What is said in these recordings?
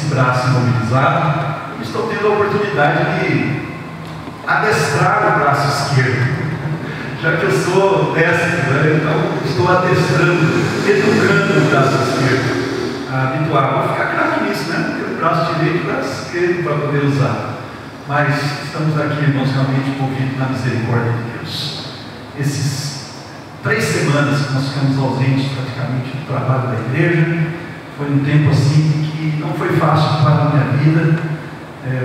esse braço imobilizado, eu estou tendo a oportunidade de adestrar o braço esquerdo. Já que eu sou destro, né? Então estou adestrando, educando o braço esquerdo a habituar. Vou ficar craque nisso, né? Porque o braço direito e o braço esquerdo para poder usar. Mas estamos aqui, irmãos, realmente movidos na misericórdia de Deus. Esses 3 semanas que nós ficamos ausentes praticamente do trabalho da igreja, foi um tempo assim que não foi fácil para a minha vida.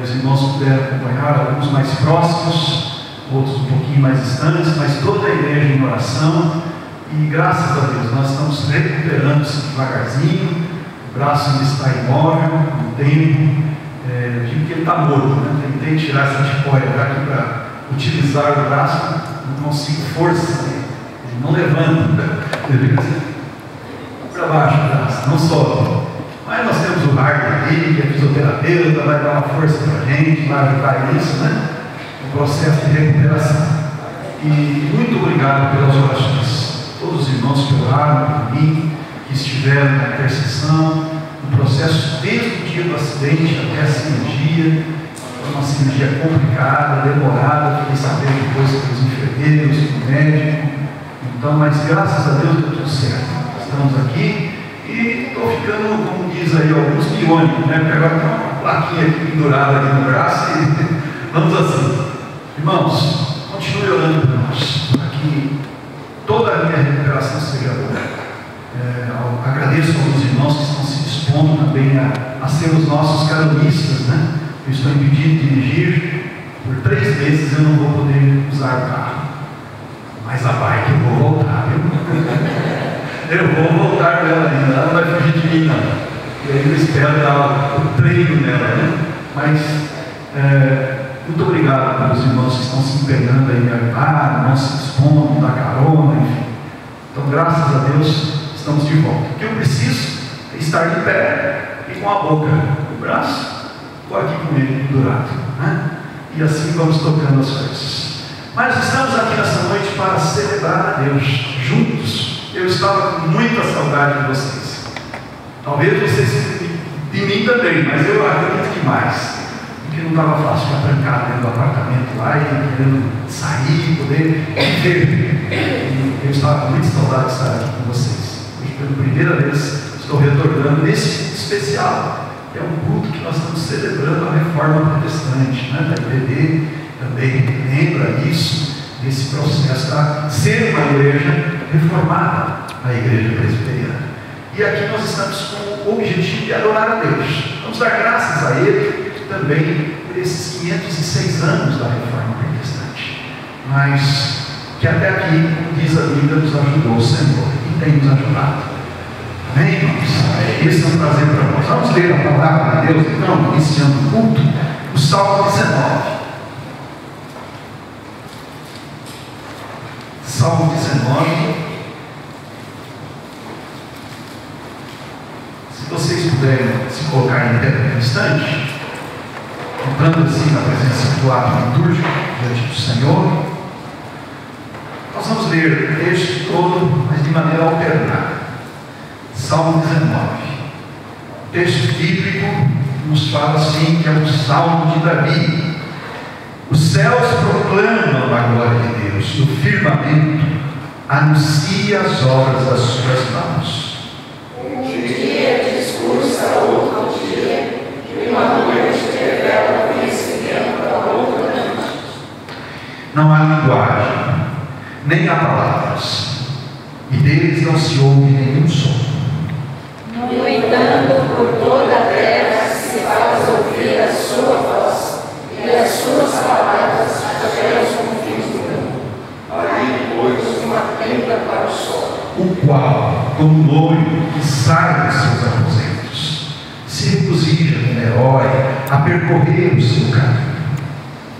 Os irmãos puderam acompanhar, alguns mais próximos, outros um pouquinho mais distantes, mas toda a igreja em oração. E graças a Deus nós estamos recuperando-se devagarzinho. O braço ainda está imóvel, no tempo. Eu digo que ele está morto, né? Tentei tirar essa tipóia aqui para utilizar o braço, não consigo força, né? Ele não levanta, para baixo o braço, não sobe. Mas nós temos o Hard ali, que é fisioterapeuta, vai dar uma força para a gente, vai ajudar isso, né? O processo de recuperação. E muito obrigado pelas orações. Todos os irmãos que oraram por mim, que estiveram na intercessão, no processo desde o dia do acidente até a cirurgia. Foi uma cirurgia complicada, demorada, fiquei sabendo depois pelos enfermeiros, do médico. Então, mas graças a Deus deu tudo certo. Estamos aqui e estou ficando, como diz aí, alguns biônicos, né? Porque agora tem uma plaquinha aqui pendurada aqui no braço e vamos assim. Irmãos, continue orando por nós, para que toda a minha recuperação seja boa. Agradeço aos irmãos que estão se dispondo também a ser os nossos caronistas, né? Eu estou impedido de dirigir, por 3 meses eu não vou poder usar o carro, mas a bike eu vou voltar, viu? Eu vou voltar nela ainda, ela não vai fugir de mim não, e aí eu espero dar o treino nela, né? Mas muito obrigado pelos irmãos que estão se empenhando aí em me ajudar, não se dispondo, dar carona, enfim. Então graças a Deus estamos de volta. O que eu preciso é estar de pé e com a boca no braço, estou aqui com ele pendurado, né? E assim vamos tocando as coisas. Mas estamos aqui nessa noite para celebrar a Deus juntos. Eu estava com muita saudade de vocês. Talvez vocês de mim também, mas eu acredito que mais. Porque não estava fácil ficar trancado dentro do apartamento lá e querendo sair, poder viver. E eu estava com muita saudade de estar aqui com vocês. Hoje, pela primeira vez, estou retornando nesse especial, que é um culto que nós estamos celebrando a reforma protestante, né? Da IBD também lembra isso, desse processo de ser uma igreja reformada, a igreja presbiteriana. E aqui nós estamos com o objetivo de adorar a Deus. Vamos dar graças a Ele também por esses 506 anos da reforma protestante. Mas que até aqui, como diz a Bíblia, nos ajudou o Senhor e tem nos ajudado. Amém, irmãos? Esse é um prazer para nós. Vamos ler a palavra de Deus, então, iniciando o culto, o Salmo 19. Salmo 19. Se vocês puderem se colocar em pé por um instante, entrando assim na presença do ato litúrgico diante do Senhor, nós vamos ler o texto todo, mas de maneira alternada. Salmo 19. O texto bíblico nos fala assim, que é um salmo de Davi. Os céus proclamam a glória de Deus, e o firmamento anuncia as obras das suas mãos. Um dia discursa outro dia, e uma noite revela o conhecimento da outra noite. Não há linguagem, nem há palavras, e deles não se ouve nenhum som. No entanto, por toda a terra se faz ouvir a sua voz, e as suas palavras até os confins do mundo. Ali, pois, uma tenda para o sol. O qual, como noivo que sai dos seus aposentos, se regozija como herói a percorrer o seu caminho.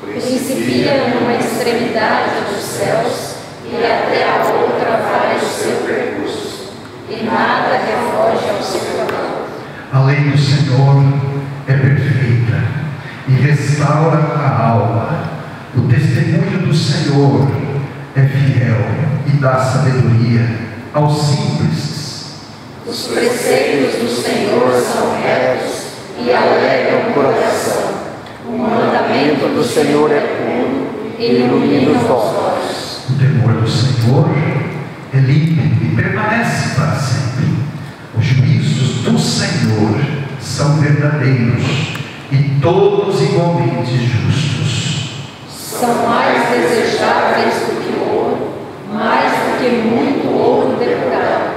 Principia numa extremidade dos céus, e até a outra vai o seu percurso, e nada refoge ao seu amor. A lei do Senhor é perfeita e restaura a alma. O testemunho do Senhor é fiel e dá sabedoria aos simples. Os preceitos do Senhor são retos, e a do Senhor é puro e ilumina os olhos. O temor do Senhor é límpido e permanece para sempre. Os juízos do Senhor são verdadeiros e todos igualmente justos. São mais desejáveis do que o ouro, mais do que muito ouro depurado,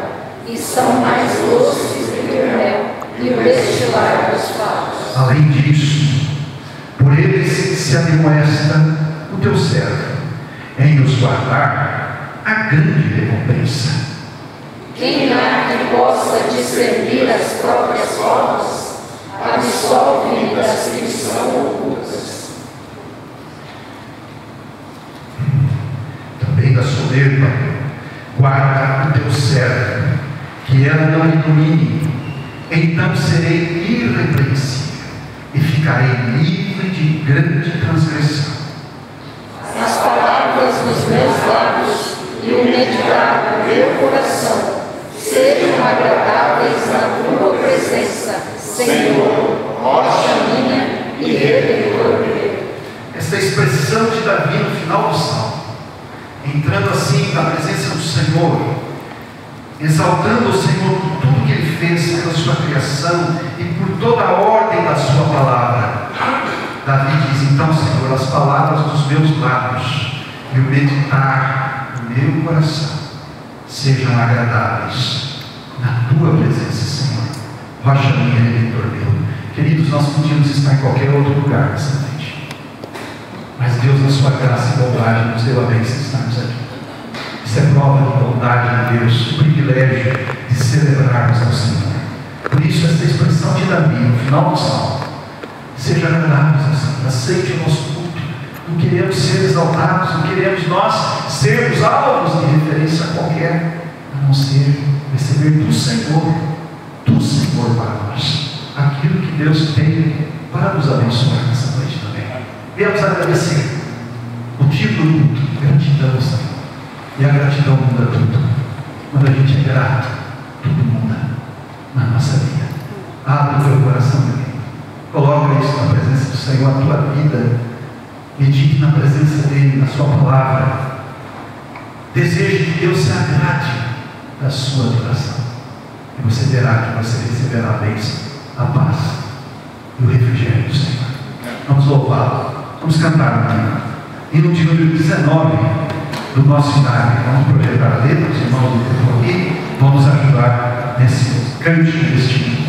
e são mais doces do que o mel e o destilar dos favos. Além disso, por eles se admoesta o teu servo, em os guardar a grande recompensa. Quem há que possa discernir as próprias formas, absolve-me das que me são ocultas. Também da soberba, guarda o teu servo, que ela não ilumine, então serei irrepreensível e ficarei livre de grande transgressão. As palavras dos meus lábios e o meditar do meu coração sejam agradáveis na tua presença, Senhor, rocha minha e redentor meu. Esta expressão de Davi no final do salmo, entrando assim na presença do Senhor, exaltando o Senhor por tudo que Ele fez pela sua criação e por toda a ordem da sua palavra. Davi diz: então, Senhor, as palavras dos meus lábios e o meditar do meu coração sejam agradáveis na tua presença, Senhor, rocha minha, redentor meu. Queridos, nós podíamos estar em qualquer outro lugar nessa noite, mas Deus, na sua graça e bondade, nos deu a bênção de estarmos aqui. Isso é prova de bondade de Deus, o privilégio de celebrarmos ao Senhor. Por isso, essa expressão de Davi, no final do salmo: seja agradável ao Senhor, aceite o nosso culto. Não queremos ser exaltados, não queremos nós sermos alvos de referência qualquer, a não ser receber do Senhor para nós aquilo que Deus tem para nos abençoar nessa noite também. Viemos agradecer. O título do culto: gratidão, Senhor. E a gratidão muda tudo. Quando a gente é grato, tudo muda na nossa vida. Abre o teu coração, meu amigo. Coloca isso na presença do Senhor, a tua vida. Medite na presença dEle, na sua palavra. Deseje que Deus se agrade da sua adoração. E você verá que você receberá a bênção, a paz e o refrigério do Senhor. Vamos louvá-lo. Vamos cantar aqui. Hino de número 19 do nosso cenário. Vamos projetar a letra, os irmãos do tempo aqui vão nos ajudar nesse cântico deste hino.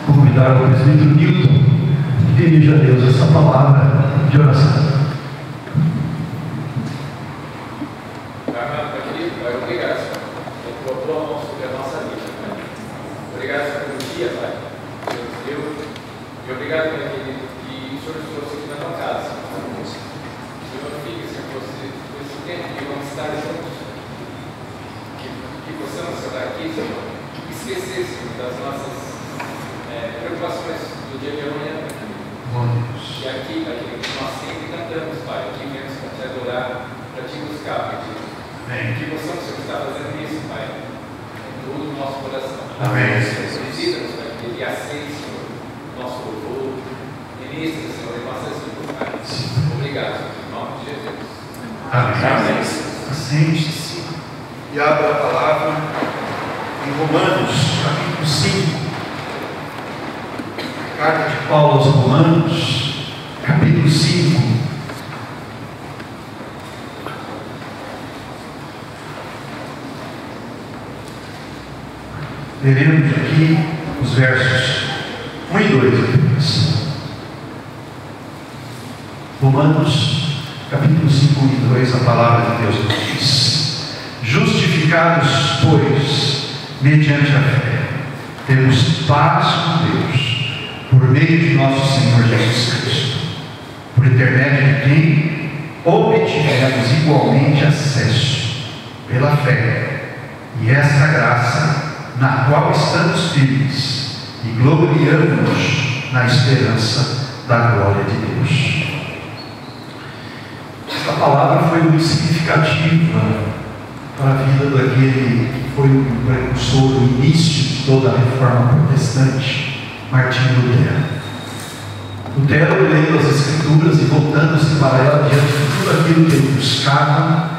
Vou convidar o presbítero Newton que dirija a Deus essa palavra de oração. Pai querido, Pai, obrigado, Senhor. Eu tua mão sobre a nossa vida, Pai. Obrigado, Senhor, pelo dia, Pai. Deus deu. E obrigado, Pai querido, que o Senhor nos trouxe aqui na tua casa, Senhor. Senhor, fique, Senhor, você, esse tempo que vamos estar juntos. Que possamos, Senhor, daqui, Senhor, esquecer, Senhor, das nossas preocupações do dia de amanhã. E aqui, Pai querido, nós sempre cantamos, Pai, aqui viemos para te adorar, para te buscar, Pai querido. Que possamos, Senhor, estar fazendo isso, Pai, com todo o nosso coração. Amém. Visita-nos, Pai, que aceite, Senhor, o nosso louvor. Ministra, Senhor, em nossas vidas, Pai. Obrigado, Senhor, em nome de Jesus. Amém. Sente-se e abra a palavra em Romanos, capítulo 5. Carta de Paulo aos Romanos, capítulo 5. Leremos aqui os versos 1 e 2. Romanos, capítulo 5, 1 e 2, a palavra de Deus nos diz: justificados, pois, mediante a fé, temos paz com Deus, por meio de nosso Senhor Jesus Cristo, por intermédio de quem obtivemos igualmente acesso pela fé, e esta graça na qual estamos firmes e gloriamos-nos na esperança da glória de Deus. Esta palavra foi muito significativa para a vida daquele que foi o precursor do início de toda a reforma protestante, Martinho Lutero. Lutero, lendo as Escrituras e voltando-se para ela diante de tudo aquilo que ele buscava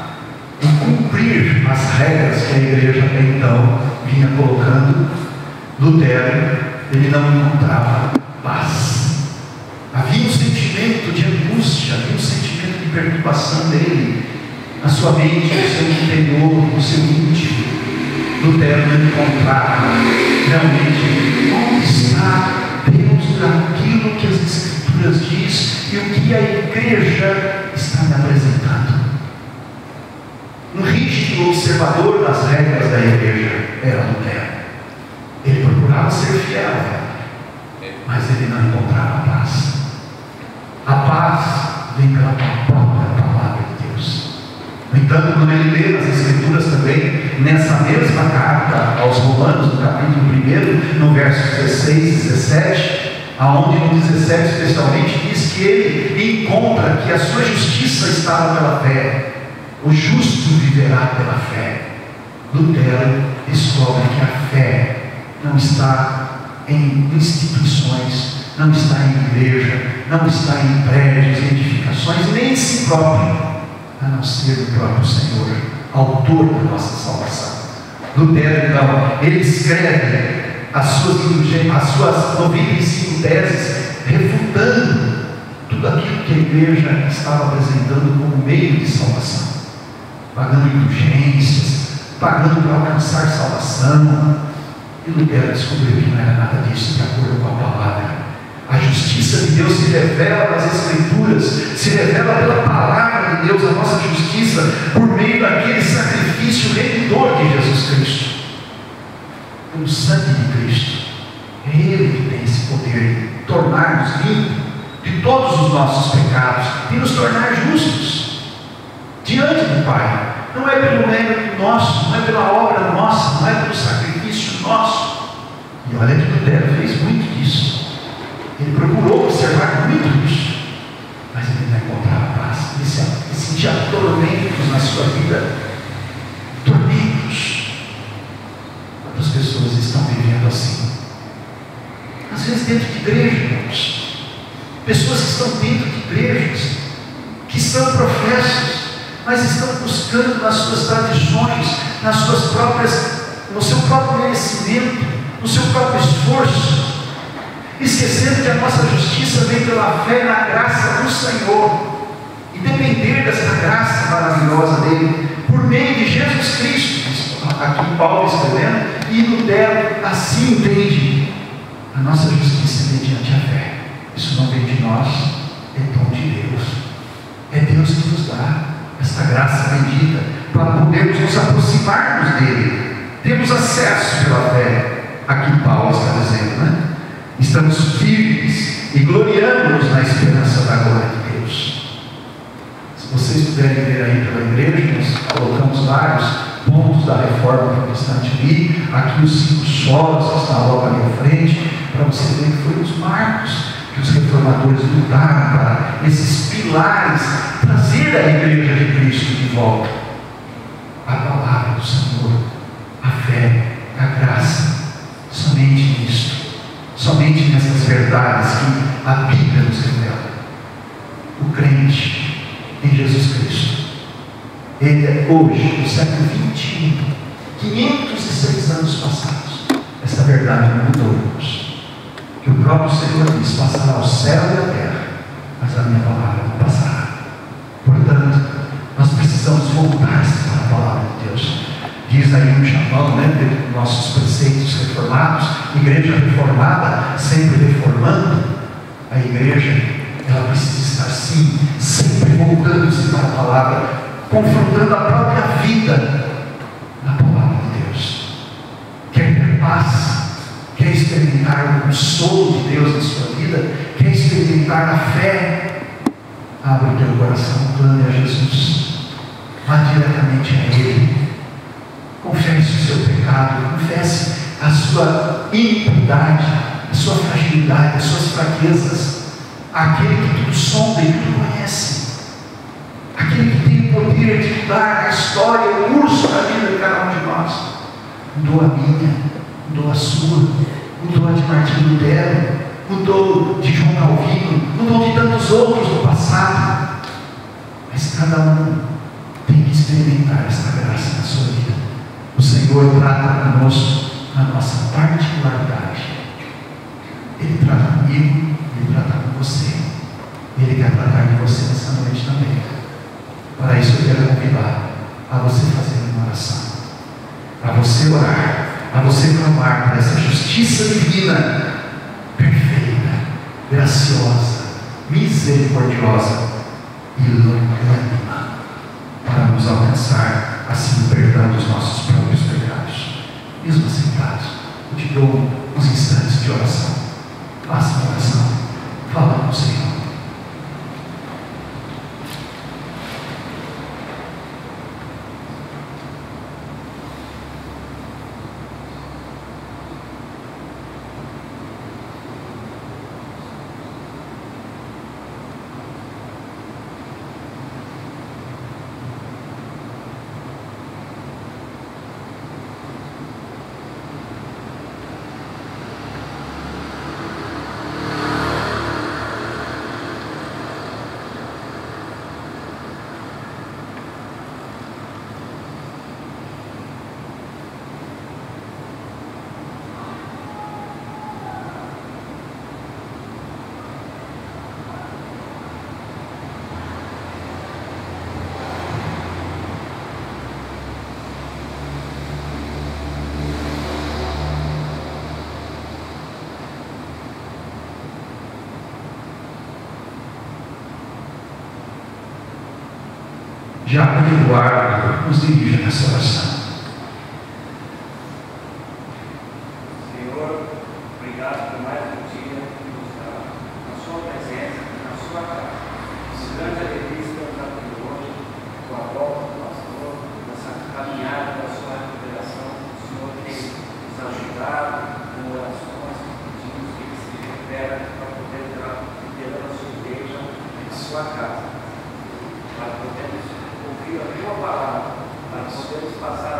em cumprir as regras que a igreja até então vinha colocando, Lutero, ele não encontrava paz. Havia um sentimento de angústia, havia um sentimento de perturbação dele, na sua mente, no seu interior, no seu íntimo. Lutero não encontrava realmente onde está Deus naquilo que as Escrituras diz e o que a igreja está me apresentando. Um rígido observador das regras da igreja era Lutero. Ele procurava ser fiel, mas ele não encontrava paz. A paz vem pela própria palavra de Deus. No entanto, quando ele lê nas Escrituras também, nessa mesma carta aos Romanos, no capítulo 1, no verso 16 e 17, aonde no 17 especialmente diz que ele encontra que a sua justiça estava pela fé. O justo viverá pela fé. Lutero descobre que a fé não está em instituições, não está em igreja, não está em prédios, edificações, nem em si próprio, a não ser o próprio Senhor, autor da nossa salvação. Lutero, então, ele escreve as suas 95 teses, refutando tudo aquilo que a igreja estava apresentando como meio de salvação, pagando indulgências, pagando para alcançar salvação. E Lutero descobriu que não era nada disso, de acordo com a palavra. A justiça de Deus se revela nas Escrituras, se revela pela palavra de Deus, a nossa justiça, por meio daquele sacrifício remidor de Jesus Cristo. O sangue de Cristo, é Ele que tem esse poder de tornar-nos limpos de todos os nossos pecados e nos tornar justos diante do Pai. Não é pelo mérito nosso, não é pela obra nossa, não é pelo sacrifício nosso. E olha que Lutero fez muito disso. Ele procurou observar muito isso, mas ele não encontrava paz. Ele sentia tormentos na sua vida, tormentos. Quantas pessoas estão vivendo assim? Às vezes dentro de igreja, irmãos. Pessoas que estão dentro de igrejas, que são professos, mas estão buscando nas suas tradições, nas suas próprias, no seu próprio merecimento, no seu próprio esforço, esquecendo que a nossa justiça vem pela fé na graça do Senhor, e depender dessa graça maravilhosa dele, por meio de Jesus Cristo. Aqui Paulo escrevendo, e Lutero assim entende. A nossa justiça é mediante a fé. Isso não vem de nós, é dom de Deus. É Deus que nos dá esta graça bendita para podermos nos aproximarmos dele. Temos acesso pela fé. Aqui Paulo está dizendo, né? Estamos firmes e gloriamos-nos na esperança da glória de Deus. Se vocês puderem ver aí pela igreja, nós colocamos vários pontos da reforma protestante ali. Aqui os 5 solas que estão logo ali à frente, para você ver que foram os marcos que os reformadores lutaram para esses pilares, trazer a igreja de Cristo de volta. A palavra do Senhor, a fé, a graça, somente nisto, somente nessas verdades que a Bíblia nos revela. O crente em Jesus Cristo, ele é hoje, no século 21, 506 anos passados, essa verdade não mudou, irmãos. Que o próprio Senhor diz: passará o céu e a terra, mas a minha palavra não passará. Portanto, nós precisamos voltar-se para a palavra de Deus. Diz aí um chamão, né, de nossos preceitos reformados, igreja reformada, sempre reformando. A igreja, ela precisa estar sim, sempre voltando-se para a palavra, confrontando a própria vida na palavra de Deus. Quer ter paz? Quer experimentar o consolo de Deus na sua vida? Quer experimentar a fé? Abre o teu coração, clame a Jesus, vá diretamente a Ele, confesse o seu pecado, confesse a sua iniquidade, a sua fragilidade, as suas fraquezas. Aquele que tudo sonda e tudo conhece, aquele que tem o poder de mudar a história, o curso da vida de cada um de nós. Mudou a minha, mudou a sua, mudou a de Martinho Lutero, mudou de João Calvino, mudou de tantos outros no passado. Mas cada um tem que experimentar essa graça na sua vida. O Senhor trata conosco na nossa particularidade. Ele trata comigo, Ele trata com você. Ele quer tratar de você nessa noite também. Para isso eu quero convidar a você fazer uma oração, a você orar, a você clamar por essa justiça divina, perfeita, graciosa, misericordiosa e longânima, para nos alcançar assim o perdão dos nossos próprios pecados. Mesmo sentado, eu te dou uns instantes de oração. Faça uma oração, fala com o Senhor. Já que o Eduardo nos dirige nessa oração. Senhor, obrigado por mais um dia que nos dá na sua presença, na sua casa. Que grande alegria estamos aqui hoje, com a volta do pastor, nessa caminhada da sua revelação. O Senhor tem nos ajudado com orações, pedimos que Ele se recupere para poder liderar a sua igreja, a sua casa, para podermos ouvir a tua palavra, para podermos passar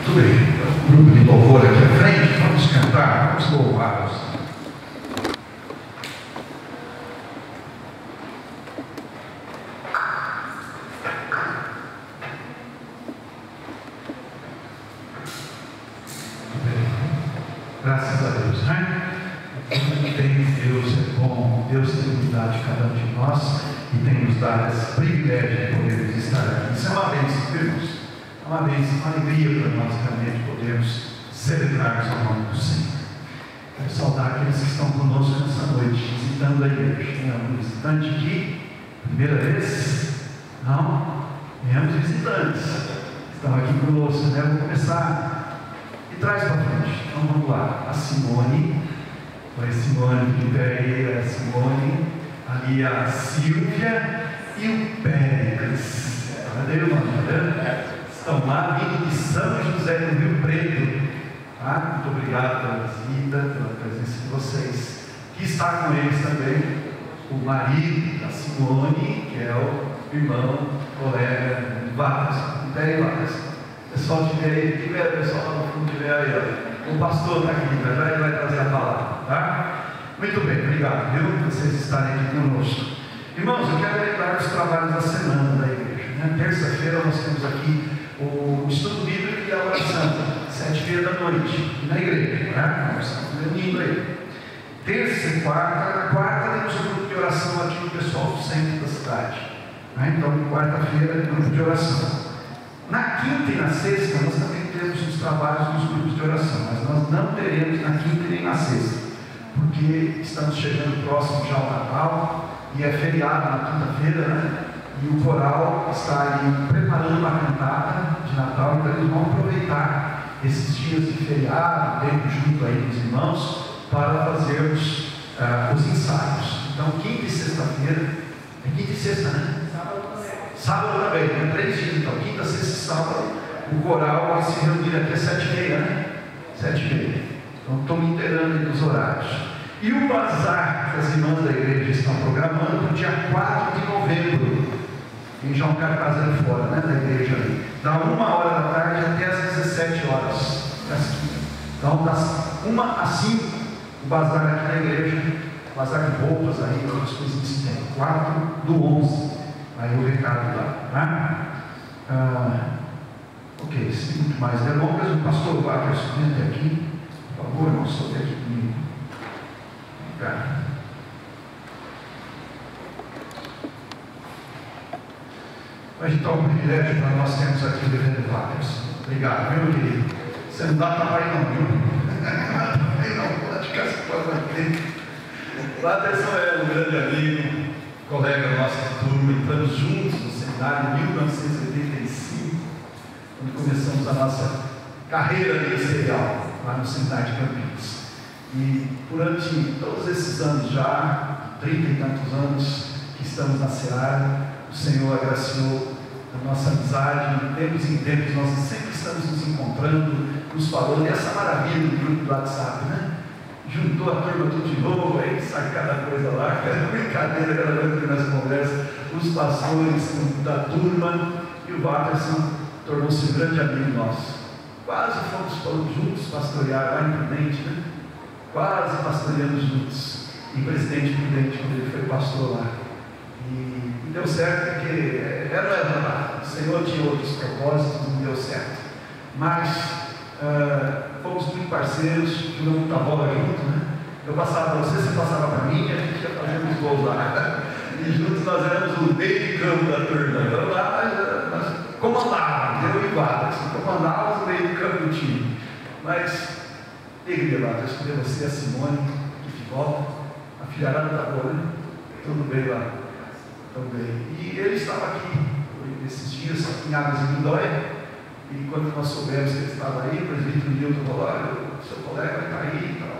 Muito bem, o grupo de louvor aqui à frente, vamos cantar, vamos louvar. Graças a Deus, né? Deus é bom, Deus tem cuidado de cada um de nós e tem nos dado esse privilégio de podermos estar aqui. Isso é uma bênção, irmãos. É uma bênção, uma alegria para nós realmente podermos celebrarmos o nome do Senhor. Quero saudar aqueles que estão conosco nessa noite, visitando a igreja. Tem algum visitante aqui? Primeira vez? Não? Temos visitantes. Estão aqui conosco, né? Vou começar e traz para frente. Então vamos lá. A Simone, a Simone de Pereira, a Simone, ali a Silvia e o Pérez. Cadê o nome? Estão lá vindo de São José do Rio Preto. Tá? Muito obrigado pela visita, pela presença de vocês. Aqui está com eles também o marido da Simone, que é o irmão, colega de Vargas. Tem Vargas. Pessoal de ver, que ver, pessoal lá no fundo de ver aí. O pastor está aqui, ele vai trazer a palavra. Tá? Muito bem, obrigado, viu, por vocês estarem aqui conosco. Irmãos, eu quero lembrar os trabalhos da semana da igreja. Né? Terça-feira nós temos aqui o estudo bíblico e a oração, 7h30 da noite, na igreja. Né? Nós estamos reunindo aí. Terça e quarta, na quarta temos um grupo de oração aqui no pessoal do centro da cidade. Né? Então, quarta-feira, grupo de oração. Na quinta e na sexta, nós também temos os trabalhos dos grupos de oração, mas nós não teremos na quinta nem na sexta, porque estamos chegando próximo já ao Natal, e é feriado na quinta-feira, né? E o coral está ali preparando uma cantata de Natal, então eles vão aproveitar esses dias de feriado, tempo junto aí dos irmãos, para fazermos os ensaios. Então, quinta e sexta-feira, é quinta e sexta, né? Sábado também, né? 3 dias, então, quinta, sexta e sábado, o coral vai se reunir aqui às 7h30, né? 7h30. Então, estou me inteirando dos horários. E o bazar que as irmãs da igreja estão programando para o dia 4 de novembro, em João Cartaz ali fora, né? Da igreja ali. Da 1h da tarde até às 17 horas. Então, das 1 às 5, o bazar aqui na igreja, bazar de roupas aí, outras coisas que se tem. 4/11. Aí o recado lá, tá? Ok, sem muito mais delongas, o pastor Watterson vem até aqui, por favor, irmão, sobe aqui comigo. Obrigado. Hoje então é um privilégio para nós termos aqui o reverendo Watterson. Obrigado, meu querido. Você não dá trabalho não, viu? Não, pode ficar se pode manter. O Watterson é um grande amigo, colega nosso da turma, entramos juntos no seminário em 1985, quando começamos a nossa carreira ministerial lá no seminário de Campinas. E durante todos esses anos já, 30 e tantos anos que estamos na Seara, o Senhor agraciou a nossa amizade, de tempos em tempos nós sempre estamos nos encontrando, nos falando, e essa maravilha do grupo do WhatsApp, né? Juntou a turma tudo de novo, aí sai cada coisa lá, cada brincadeira, cada coisa que nós conversamos, os pastores da turma, e o Watterson tornou-se um grande amigo nosso. Quase fomos juntos pastorear lá em Prudente, né? Quase pastoreamos juntos, em Presidente Prudente, quando ele foi pastor lá. E deu certo porque era lá, o Senhor tinha outros propósitos, não deu certo. Mas fomos muito parceiros, jogamos muita bola junto, né? Eu passava para você passava para mim, a gente ia fazendo os gols lá. E juntos nós éramos o meio de campo da turma. Então lá nós comandávamos, eu e o Watterson, comandávamos o meio de campo do time. Mas, alegria, Watterson, escolher você, a Simone, que de volta, a filharada da boa, né? Tudo bem lá. Tudo bem. E ele estava aqui nesses dias em Águas de Lindóia. E quando nós soubemos que ele estava aí, o presbítero Nilton falou: olha, o seu colega vai estar aí e tal.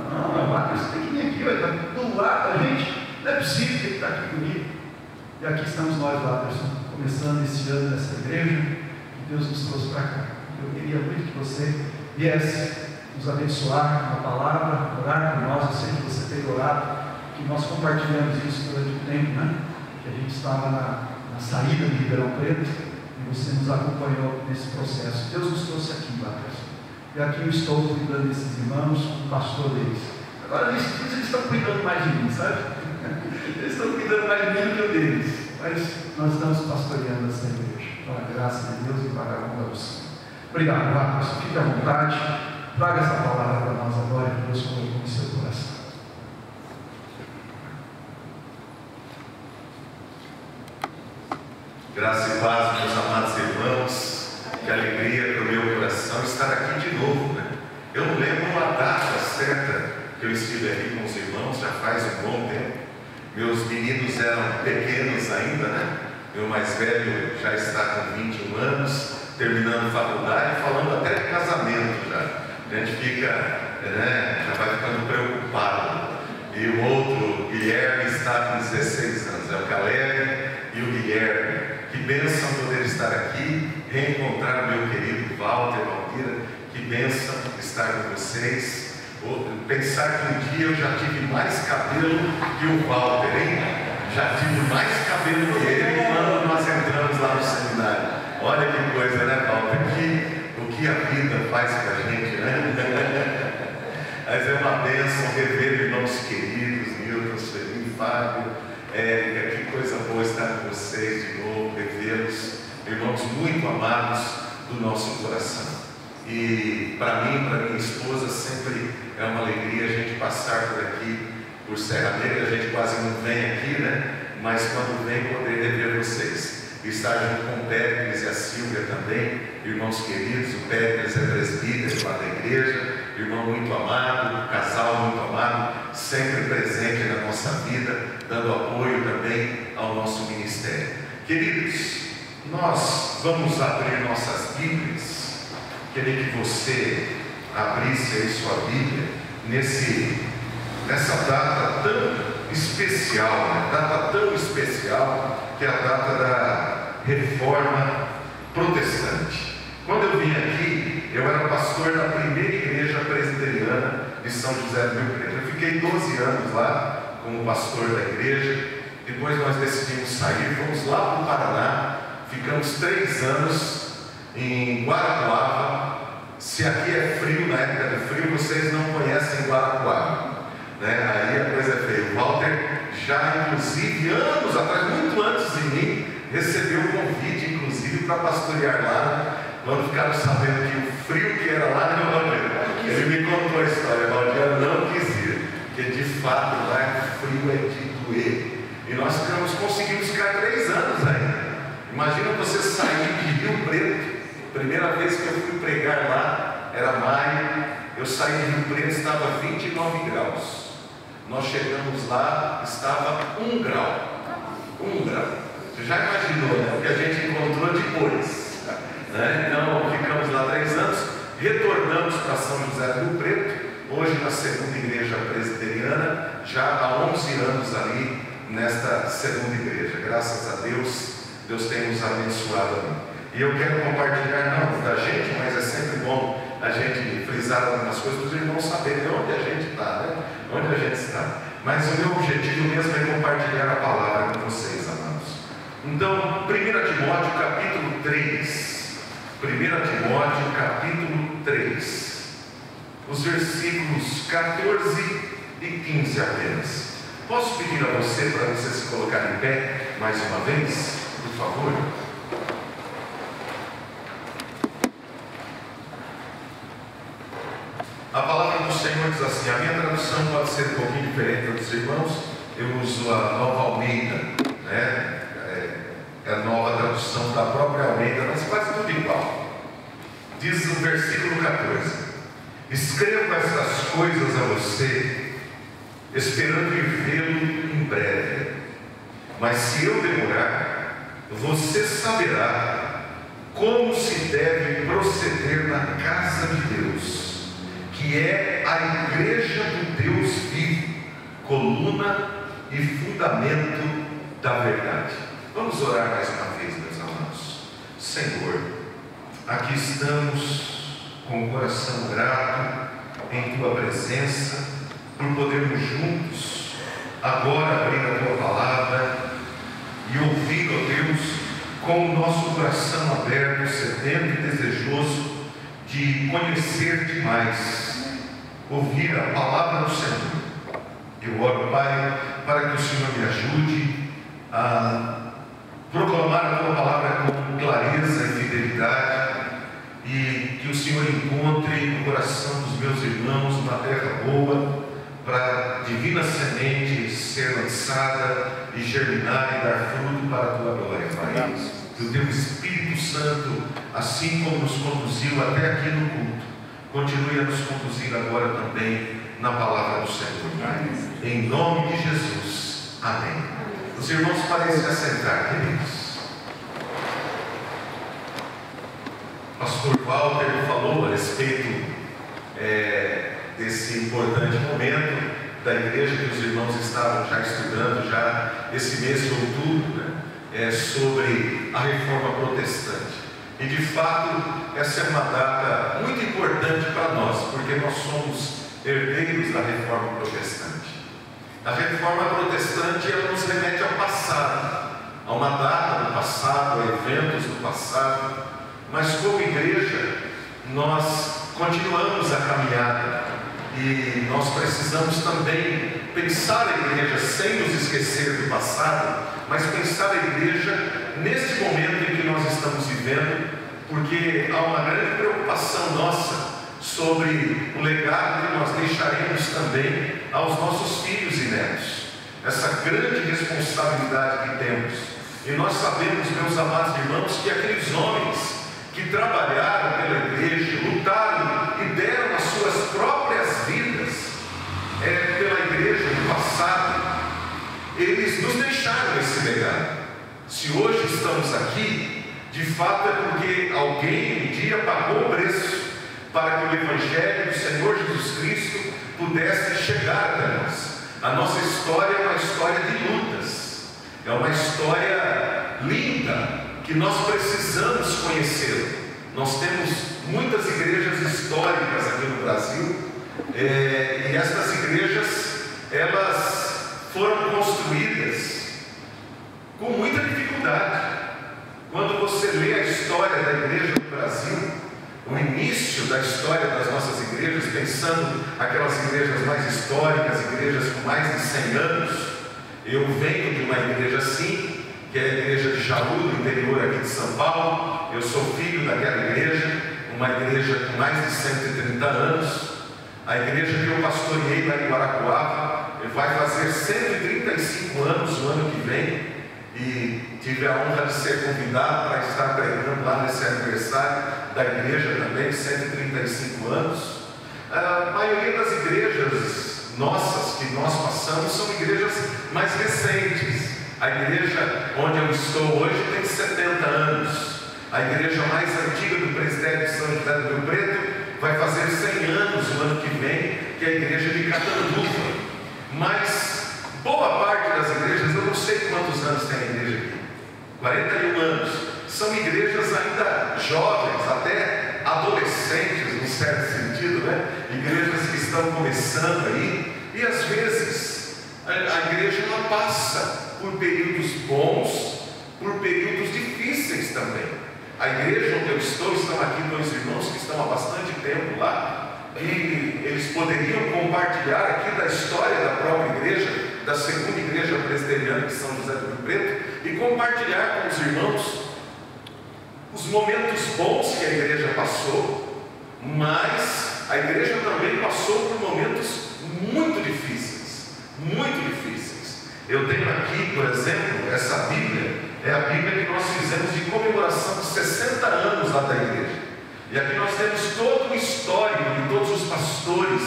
Não, Watterson tem que vir aqui, vai estar do lado da gente. Não é possível que ele está aqui comigo. E aqui estamos nós, Watterson, começando esse ano nessa igreja, que Deus nos trouxe para cá. Eu queria muito que você viesse nos abençoar com a palavra, orar por nós. Eu sei que você tem orado, que nós compartilhamos isso durante o tempo, né? Que a gente estava na saída de Ribeirão Preto, e você nos acompanhou nesse processo. Deus nos trouxe aqui, Marcos. E aqui eu estou cuidando desses irmãos, o pastor deles. Agora, eles estão cuidando mais de mim, sabe? Eles estão cuidando mais de mim do que eu deles. Mas nós estamos pastoreando essa igreja. Para a graça de Deus e para a honra do Senhor. Obrigado, Marcos. Fique à vontade. Traga essa palavra para nós agora, que Deus colocou no seu coração. Graça e paz, meus amados irmãos. Que alegria para o meu coração estar aqui de novo, né? Eu não lembro uma data certa que eu estive aqui com os irmãos, já faz um bom tempo. Meus meninos eram pequenos ainda, né? Meu mais velho já está com 21 anos, terminando faculdade, falando até de casamento já. A gente fica, né, já vai ficando preocupado. E o outro, Guilherme, está com 16 anos, é o Caleb e o Guilherme. Que bênção poder estar aqui, reencontrar o meu querido Walter, Valquira. Que bênção estar com vocês. Pensar que um dia eu já tive mais cabelo que o Walter, hein? Já tive mais cabelo que ele quando nós entramos lá no seminário. Olha que coisa, né, Walter? O que a vida faz com a gente, né? Mas é uma bênção rever irmãos queridos, Milton, Sueli, Fábio. Que coisa boa estar com vocês de novo, revê-los, irmãos muito amados do nosso coração. E para mim, para minha esposa, sempre é uma alegria a gente passar por aqui, por Serra Negra. A gente quase não vem aqui, né? Mas quando vem, poder rever vocês. E estar junto com o Péricles e a Silvia também, irmãos queridos. O Péricles é presbítero lá da igreja, irmão muito amado, casal muito amado, sempre presente na nossa vida, dando apoio também ao nosso ministério. Queridos, nós vamos abrir nossas Bíblias. Queria que você abrisse aí sua Bíblia nessa data tão especial, né? Data tão especial, que é a data da Reforma Protestante. Quando eu vim aqui, eu era pastor da primeira igreja presbiteriana de São José do Rio Preto. Eu fiquei 12 anos lá como pastor da igreja. Depois nós decidimos sair, fomos lá para o Paraná, ficamos 3 anos em Guarapuava. Se aqui é frio, na época de frio, vocês não conhecem Guarapuava, né? Aí a coisa é feia. O Walter já, inclusive, anos atrás, muito antes de mim, recebeu o convite, inclusive, para pastorear lá. Quando ficaram sabendo que o frio que era lá, né, Walter? Ele me contou a história. Walter não quis ir, porque de fato lá o frio é de doer. E nós conseguimos ficar 3 anos ainda. Imagina você sair de Rio Preto. Primeira vez que eu fui pregar lá, era maio, eu saí de Rio Preto, estava 29 graus. Nós chegamos lá, estava 1 grau. 1 grau. Você já imaginou, né? O que a gente encontrou depois, né? Então, ficamos lá 3 anos, retornamos para São José do Rio Preto, hoje na segunda igreja presbiteriana, já há 11 anos ali, nesta segunda igreja. Graças a Deus, Deus tem nos abençoado ali. E eu quero compartilhar, não da gente, mas é sempre bom a gente frisar algumas coisas para os irmãos saberem onde a gente está, né? Onde a gente está. Mas o meu objetivo mesmo é compartilhar a palavra com vocês, amados. Então, 1 Timóteo capítulo 3. 1 Timóteo capítulo 3. Os versículos 14 e 15 apenas. Posso pedir a você para você se colocar em pé mais uma vez, por favor? A palavra do Senhor diz assim, a minha tradução pode ser um pouquinho diferente dos irmãos, eu uso a Nova Almeida, né? É a nova tradução da própria Almeida, mas quase tudo igual. Diz no versículo 14, escrevo estas coisas a você, esperando ir vê-lo em breve, mas se eu demorar, você saberá como se deve proceder na casa de Deus, que é a igreja do Deus vivo, coluna e fundamento da verdade. Vamos orar mais uma vez, meus amados. Senhor, aqui estamos com o coração grato em Tua presença, por podermos juntos agora abrir a Tua palavra e ouvir, ó Deus, com o nosso coração aberto, sedento e desejoso de conhecer-te mais, ouvir a palavra do Senhor. Eu oro, Pai, para que o Senhor me ajude a proclamar a tua palavra com clareza e fidelidade, e que o Senhor encontre no coração dos meus irmãos uma terra boa, para a divina semente ser lançada e germinar e dar fruto para a tua glória, Pai. Que o teu Espírito Santo, assim como nos conduziu até aqui no culto, continue a nos conduzir agora também na palavra do Senhor, Pai. Em nome de Jesus. Amém. Os irmãos podem se assentar, queridos. Pastor Walter falou a respeito desse importante momento da igreja que os irmãos estavam já estudando já esse mês de outubro, né? Sobre a reforma protestante. E de fato essa é uma data muito importante para nós, porque nós somos herdeiros da reforma protestante. A reforma protestante, ela nos remete ao passado, a uma data do passado, a eventos do passado, mas como igreja nós continuamos a caminhada e nós precisamos também pensar a igreja sem nos esquecer do passado, mas pensar a igreja neste momento em que nós estamos vivendo, porque há uma grande preocupação nossa sobre o legado que nós deixaremos também aos nossos filhos e netos, essa grande responsabilidade que temos. E nós sabemos, meus amados irmãos, que aqueles homens que trabalharam pela igreja, lutaram e deram as suas próprias vidas pela igreja no passado, eles nos deixaram esse legado. Se hoje estamos aqui, de fato é porque alguém um dia pagou o preço para que o Evangelho do Senhor Jesus Cristo pudesse chegar até nós. A nossa história é uma história de lutas, é uma história linda, que nós precisamos conhecer. Nós temos muitas igrejas históricas aqui no Brasil, e estas igrejas, elas foram construídas com muita dificuldade. Quando você lê a história da igreja do Brasil, o início da história das nossas igrejas, pensando aquelas igrejas mais históricas, igrejas com mais de 100 anos, eu venho de uma igreja assim, que é a igreja de Jaú, do interior aqui de São Paulo. Eu sou filho daquela igreja, uma igreja com mais de 130 anos. A igreja que eu pastoreei lá em Guarapuava vai fazer 135 anos o ano que vem, e tive a honra de ser convidado para estar pregando lá nesse aniversário da igreja também, 135 anos. A maioria das igrejas nossas que nós passamos são igrejas mais recentes. A igreja onde eu estou hoje tem 70 anos. A igreja mais antiga do presbitério de São José do Rio Preto vai fazer 100 anos o ano que vem, que é a igreja de Catanduva. Mas boa parte das igrejas, eu não sei quantos anos tem a igreja aqui, 41 anos, são igrejas ainda jovens, até adolescentes, num certo sentido, né? Igrejas que estão começando aí, e às vezes a igreja ela passa por períodos bons, por períodos difíceis também. A igreja onde eu estou, estão aqui dois irmãos que estão há bastante tempo lá, e eles poderiam compartilhar aqui da história da própria igreja, da segunda igreja presbiteriana de São José do Rio Preto, e compartilhar com os irmãos os momentos bons que a igreja passou, mas a igreja também passou por momentos muito difíceis, muito difíceis. Eu tenho aqui, por exemplo, essa Bíblia, é a Bíblia que nós fizemos de comemoração de 60 anos lá da igreja. E aqui nós temos todo o histórico de todos os pastores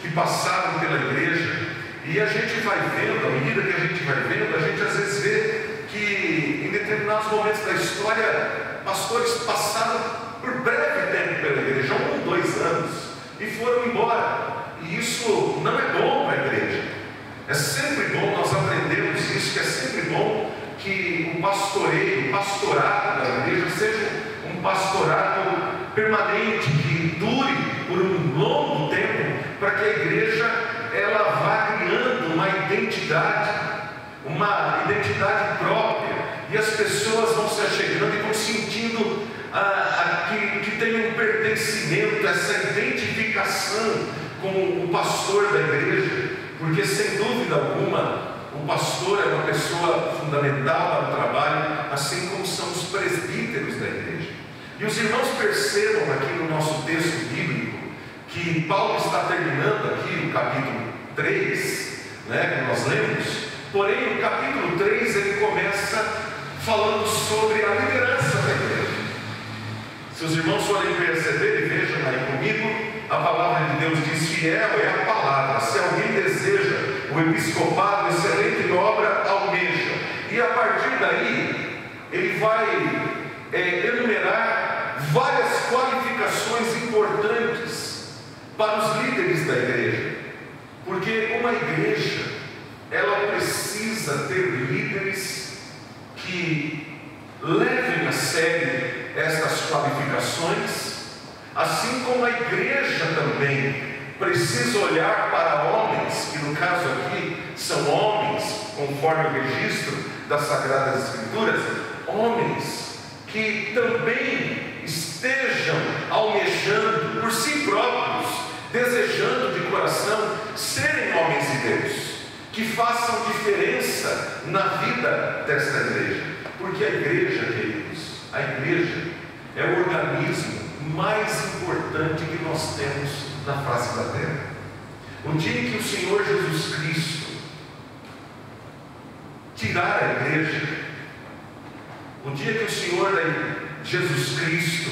que passaram pela igreja. E a gente vai vendo, à medida que a gente vai vendo, a gente às vezes vê que em determinados momentos da história, pastores passaram por breve tempo pela igreja, 1 ou 2 anos, e foram embora. E isso não é bom para a igreja. É sempre bom, nós aprendemos isso, que é sempre bom que o pastoreio, o pastorado da igreja seja um pastorado permanente, que dure por um longo tempo, para que a igreja ela vá criando uma identidade própria, e as pessoas vão se achegando e vão sentindo que tem um pertencimento, essa identificação com o pastor da igreja, porque sem dúvida alguma o pastor é uma pessoa fundamental para o trabalho, assim como são os presbíteros da igreja. E os irmãos percebam aqui no nosso texto bíblico que Paulo está terminando aqui o capítulo 3, né, que nós lemos, porém no capítulo 3 ele começa falando sobre a liderança da igreja. Se os irmãos forem perceber e vejam aí comigo, a palavra de Deus diz: fiel é a palavra, se alguém deseja o episcopado, excelente obra almeja. E a partir daí ele vai enumerar várias qualificações importantes para os líderes da igreja, porque uma igreja ela precisa ter líderes que levem a sério estas qualificações, assim como a igreja também precisa olhar para homens, que no caso aqui são homens, conforme o registro das Sagradas Escrituras, homens que também estejam almejando por si próprios, desejando de coração serem homens de Deus, que façam diferença na vida desta igreja, porque a igreja, queridos, a igreja é o organismo mais importante que nós temos na face da terra. O dia em que o Senhor Jesus Cristo tirar a igreja, o dia que o Senhor Jesus Cristo,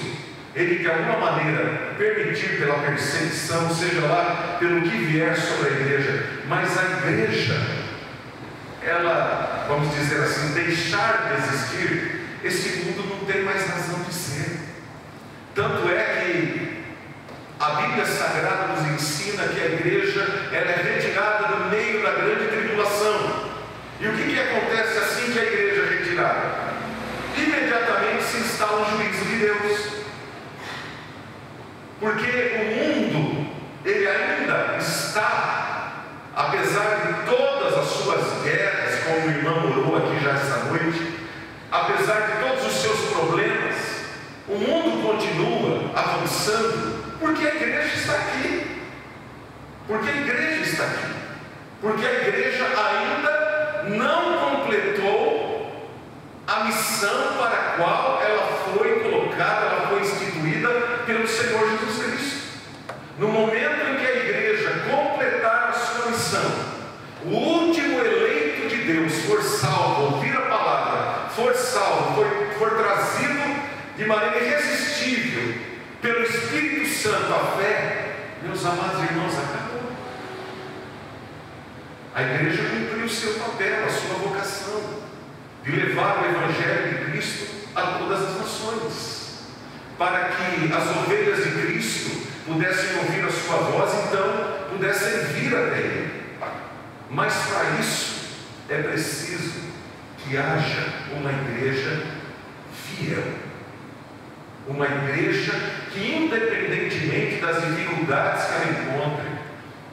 Ele de alguma maneira permitir pela perseguição, seja lá pelo que vier sobre a igreja, mas a igreja, ela, vamos dizer assim, deixar de existir, esse mundo não tem mais razão de ser. Tanto é que a Bíblia Sagrada nos ensina que a igreja ela é retirada no meio da grande tribulação. E o que acontece assim que a igreja é retirada? Imediatamente se instala o juízo de Deus, porque o mundo ele ainda está, apesar de todas as suas guerras, como o irmão orou aqui já essa noite, apesar de todos os seus problemas, o mundo continua avançando, porque a igreja está aqui. Porque a igreja está aqui. Porque a igreja ainda não completou a missão para a qual ela foi colocada, ela foi instituída pelo Senhor Jesus Cristo. No momento em que a igreja completar a sua missão, o último eleito de Deus for salvo, ouvir a palavra, for salvo, for trazido de maneira irresistível pelo Espírito Santo à fé, meus amados irmãos, acabou. A igreja cumpriu o seu papel, a sua vocação de levar o Evangelho de Cristo a todas as nações, para que as ovelhas de Cristo pudessem ouvir a sua voz, então pudessem vir até Ele. Mas para isso é preciso que haja uma igreja fiel, uma igreja que, independentemente das dificuldades que ela encontre,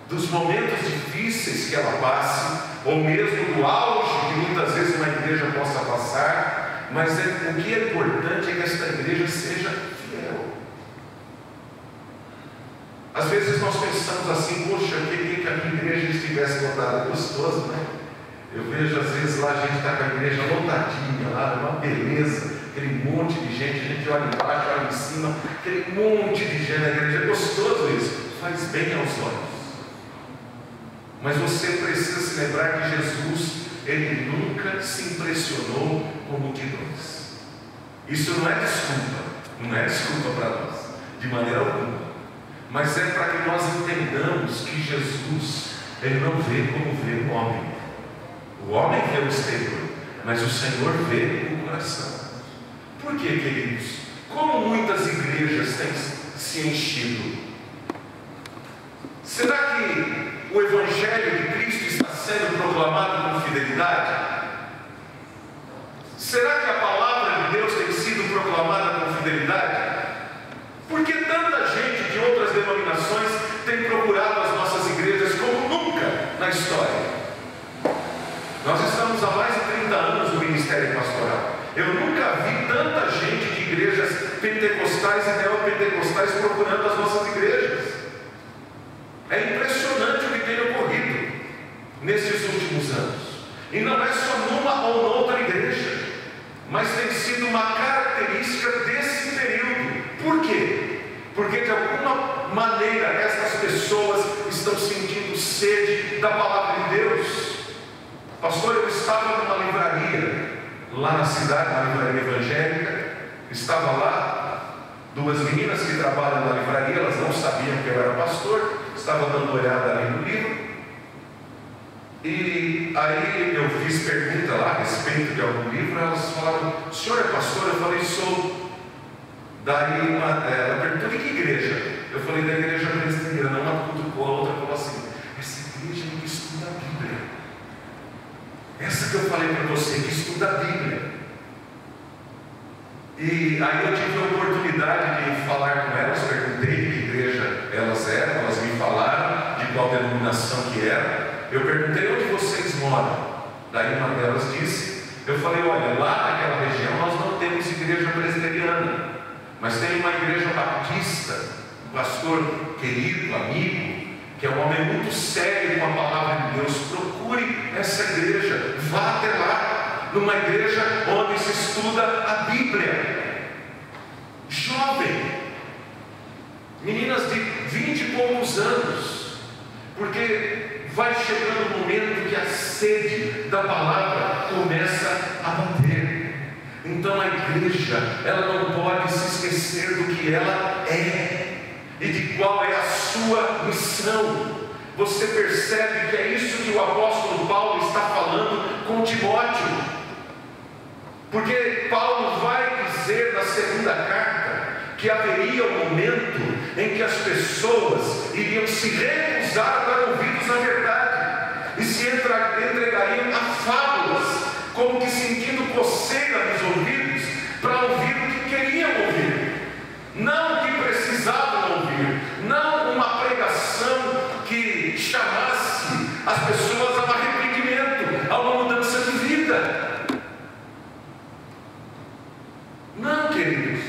dos momentos difíceis que ela passe, ou mesmo do auge que muitas vezes uma igreja possa passar, mas o que é importante é que esta igreja seja fiel. Às vezes nós pensamos assim: poxa, eu queria que a minha igreja estivesse lotada. Gostoso, né? Eu vejo às vezes lá a gente está com a igreja lotadinha, lá, uma beleza, aquele monte de gente, a gente olha embaixo, olha em cima, aquele monte de gente na igreja. É gostoso isso, faz bem aos olhos. Mas você precisa se lembrar que Jesus, Ele nunca se impressionou com multidões. Isso não é desculpa para nós, de maneira alguma. Mas é para que nós entendamos que Jesus, Ele não vê como vê o homem. O homem vê o exterior, mas o Senhor vê o coração. Por quê, queridos? Como muitas igrejas têm se enchido? Será que o Evangelho de Cristo está sendo proclamado com fidelidade? Será que a palavra de Deus tem sido proclamada com fidelidade? Por que tanta gente de outras denominações tem procurado as nossas igrejas como nunca na história? Nós estamos há mais de 30 anos no ministério pastoral. Eu nunca vi tanta gente de igrejas pentecostais e neopentecostais procurando as nossas igrejas. É impressionante o que tem ocorrido nesses últimos anos. E não é só numa ou noutra igreja, mas tem sido uma característica desse período. Por quê? Porque de alguma maneira essas pessoas estão sentindo sede da palavra de Deus. Pastor, eu estava numa livraria lá na cidade, uma livraria evangélica. Estava lá, duas meninas que trabalham na livraria, elas não sabiam que eu era pastor, estavam dando uma olhada ali no livro. E aí eu fiz pergunta lá a respeito de algum livro. Elas falaram: o senhor é pastor? Eu falei: sou. Daí ela perguntou: de que igreja? Eu falei: da igreja presbiteriana. Uma cutucou, a outra falou assim: essa igreja que estuda a Bíblia. Essa que eu falei para você, que estuda a Bíblia. E aí eu tive a oportunidade de falar com elas. Perguntei de que igreja elas eram. Elas me falaram de qual denominação que era. Eu perguntei: onde vocês moram? Daí uma delas disse. Eu falei: olha, lá naquela região nós não temos igreja presbiteriana, mas tem uma igreja batista, um pastor querido, amigo, que é um homem muito sério com a palavra de Deus. Procure essa igreja, vá até lá, numa igreja onde se estuda a Bíblia. Jovem, meninas de 20 e poucos anos, porque vai chegando o momento que a sede da palavra começa a bater. Então a igreja, ela não pode se esquecer do que ela é e de qual é a sua missão. Você percebe que é isso que o apóstolo Paulo está falando com Timóteo, porque Paulo vai dizer na segunda carta que haveria um momento em que as pessoas iriam se recusar a dar ouvidos na verdade e se entregariam a fábulas, como que sentindo coceira nos ouvidos para ouvir o que queriam ouvir, não o que precisavam ouvir, não uma pregação que chamasse as pessoas a um arrependimento, a uma mudança de vida. Não, queridos.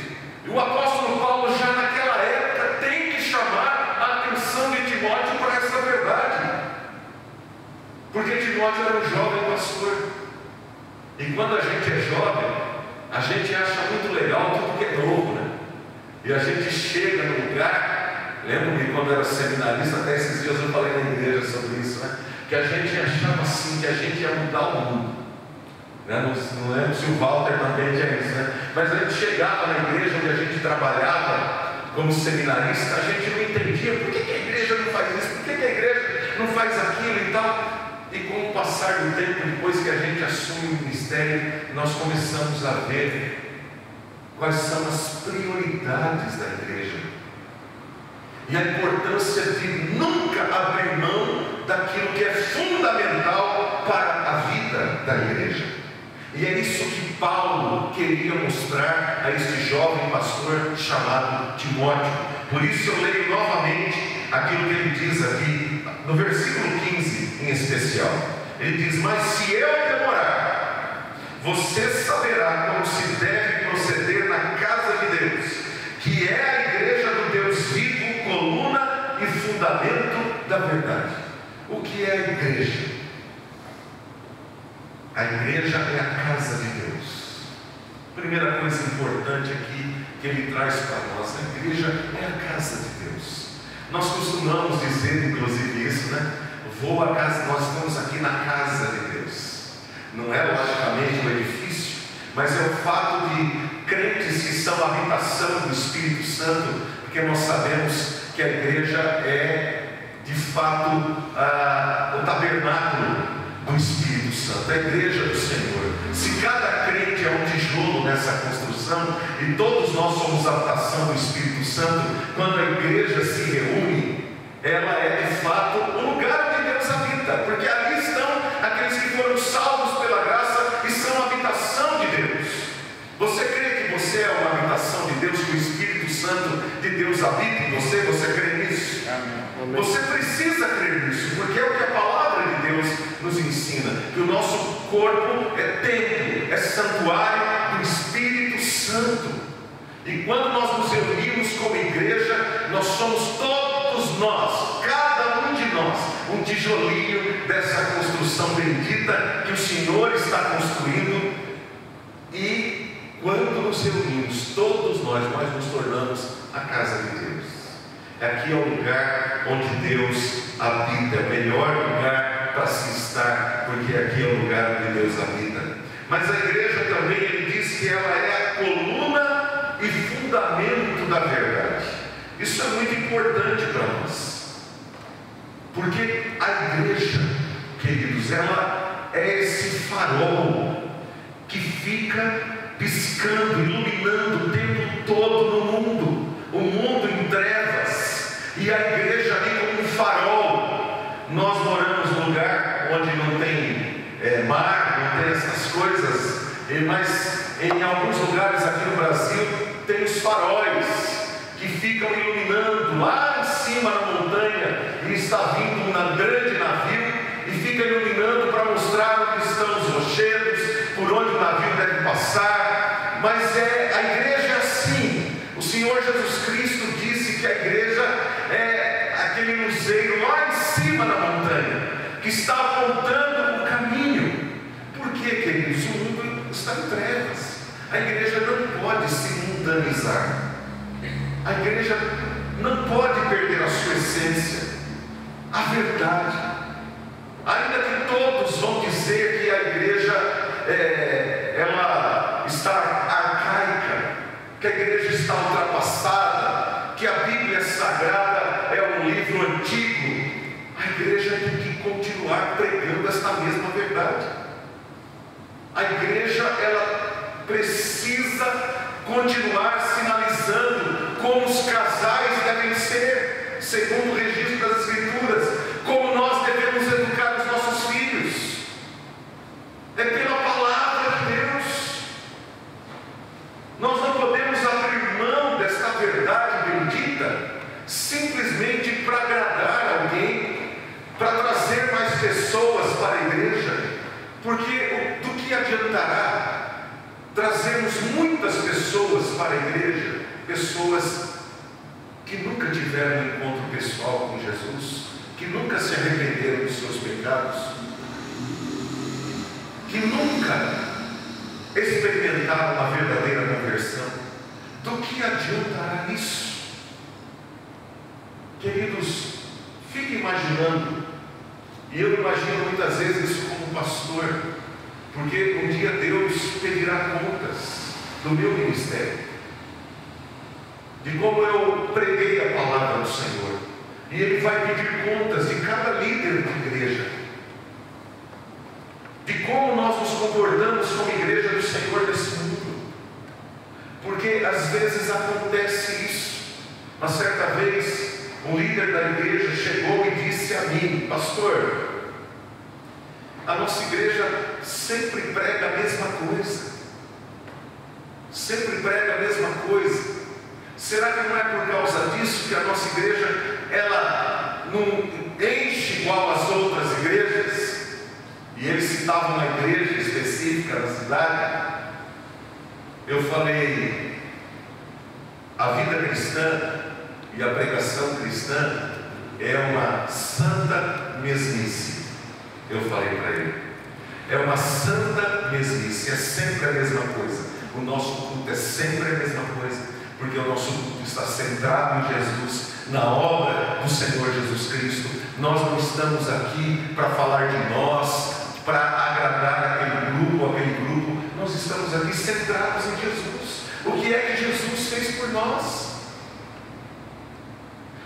E o apóstolo Paulo já naquela época tem que chamar a atenção de Timóteo para essa verdade, porque Timóteo era um jovem pastor. E quando a gente é jovem, a gente acha muito legal tudo que é novo, né? E a gente chega no lugar. Lembro-me quando eu era seminarista, até esses dias eu falei na igreja sobre isso, né? Que a gente achava assim, que a gente ia mudar o mundo, né? Não lembro se o Walter também tinha isso, né? Mas a gente chegava na igreja onde a gente trabalhava como seminarista, a gente não entendia por que a igreja não faz isso, por que a igreja não faz aquilo e tal. E com o passar do tempo, depois que a gente assume o ministério, nós começamos a ver quais são as prioridades da igreja e a importância de nunca abrir mão daquilo que é fundamental para a vida da igreja. E é isso que Paulo queria mostrar a este jovem pastor chamado Timóteo. Por isso eu leio novamente aquilo que ele diz aqui no versículo 15 em especial. Ele diz: mas se eu demorar, você saberá como se deve proceder na casa de Deus, que é a igreja do Deus vivo, coluna e fundamento da verdade. O que é a igreja? A igreja é a casa de Deus. Primeira coisa importante aqui que ele traz para nós: a igreja é a casa de Deus. Nós costumamos dizer, inclusive, isso, né? Vou à casa, nós estamos aqui na casa de Deus. Não é logicamente um edifício, mas é o fato de crentes que são a habitação do Espírito Santo, porque nós sabemos que a igreja é, de fato, o tabernáculo do Espírito Santo, a igreja do Senhor. Se cada crente é um tijolo nessa construção e todos nós somos a habitação do Espírito Santo, quando a igreja se reúne, ela é de fato o lugar onde Deus habita, porque ali estão aqueles que foram salvos pela graça e são a habitação de Deus. Você crê que você é uma habitação de Deus, que o Espírito Santo de Deus habita em você? Você crê nisso? Amém. Você precisa crer nisso, porque é o que a palavra de Deus nos ensina, que o nosso corpo é templo, é santuário do do Espírito Santo. E quando nós nos reunimos como igreja, nós somos todos nós, cada um de nós, um tijolinho dessa construção bendita que o Senhor está construindo. E quando nos reunimos, todos nós nos tornamos a casa de Deus. Aqui é o lugar onde Deus habita, é o melhor lugar para se estar, porque aqui é o lugar onde Deus habita. Mas a igreja também, ele diz que ela é a coluna e fundamento da verdade. Isso é muito importante para nós, porque a igreja, queridos, ela é esse farol que fica piscando, iluminando o tempo todo no mundo, o mundo em trevas, e a igreja ali como um farol. Nós moramos num lugar onde não tem mar, não tem essas coisas, mas em alguns lugares aqui no Brasil tem os faróis que ficam iluminando lá em cima na montanha, e está vindo um grande navio e fica iluminando para mostrar onde estão os rochedos, por onde o navio deve passar. Mas a igreja é assim. O Senhor Jesus Cristo disse que a igreja é aquele luzeiro lá em cima na montanha, que está apontando o caminho. Por quê, queridos? O mundo está em trevas. A igreja não pode se mundanizar. A igreja não pode perder a sua essência, a verdade. Ainda que todos vão dizer que a igreja ela está arcaica, que a igreja está ultrapassada, que a Bíblia Sagrada é um livro antigo, a igreja tem que continuar pregando esta mesma verdade. A igreja, ela precisa continuar sinalizando como os casais devem ser, segundo o registro das Escrituras, como nós devemos educar os nossos filhos. É pela palavra de Deus. Nós não podemos abrir mão desta verdade bendita simplesmente para agradar alguém, para trazer mais pessoas para a igreja, porque do que adiantará trazermos muitas pessoas para a igreja, pessoas que nunca tiveram um encontro pessoal com Jesus, que nunca se arrependeram dos seus pecados, que nunca experimentaram uma verdadeira conversão. Do que adiantará isso? Queridos, fique imaginando, e eu imagino muitas vezes isso como pastor, porque um dia Deus pedirá contas do meu ministério, de como eu preguei a palavra do Senhor, e Ele vai pedir contas de cada líder de igreja, de como nós nos comportamos como igreja do Senhor nesse mundo, porque às vezes acontece isso. Uma certa vez, um líder da igreja chegou e disse a mim: pastor, a nossa igreja sempre prega a mesma coisa, sempre prega a mesma coisa. Será que não é por causa disso que a nossa igreja, ela não enche igual as outras igrejas? E ele citava uma igreja específica na cidade. Eu falei: a vida cristã e a pregação cristã é uma santa mesmice. Eu falei para ele: é uma santa mesmice, é sempre a mesma coisa. O nosso culto é sempre a mesma coisa, porque o nosso culto está centrado em Jesus, na obra do Senhor Jesus Cristo. Nós não estamos aqui para falar de nós, para agradar aquele grupo. Nós estamos aqui centrados em Jesus. O que é que Jesus fez por nós?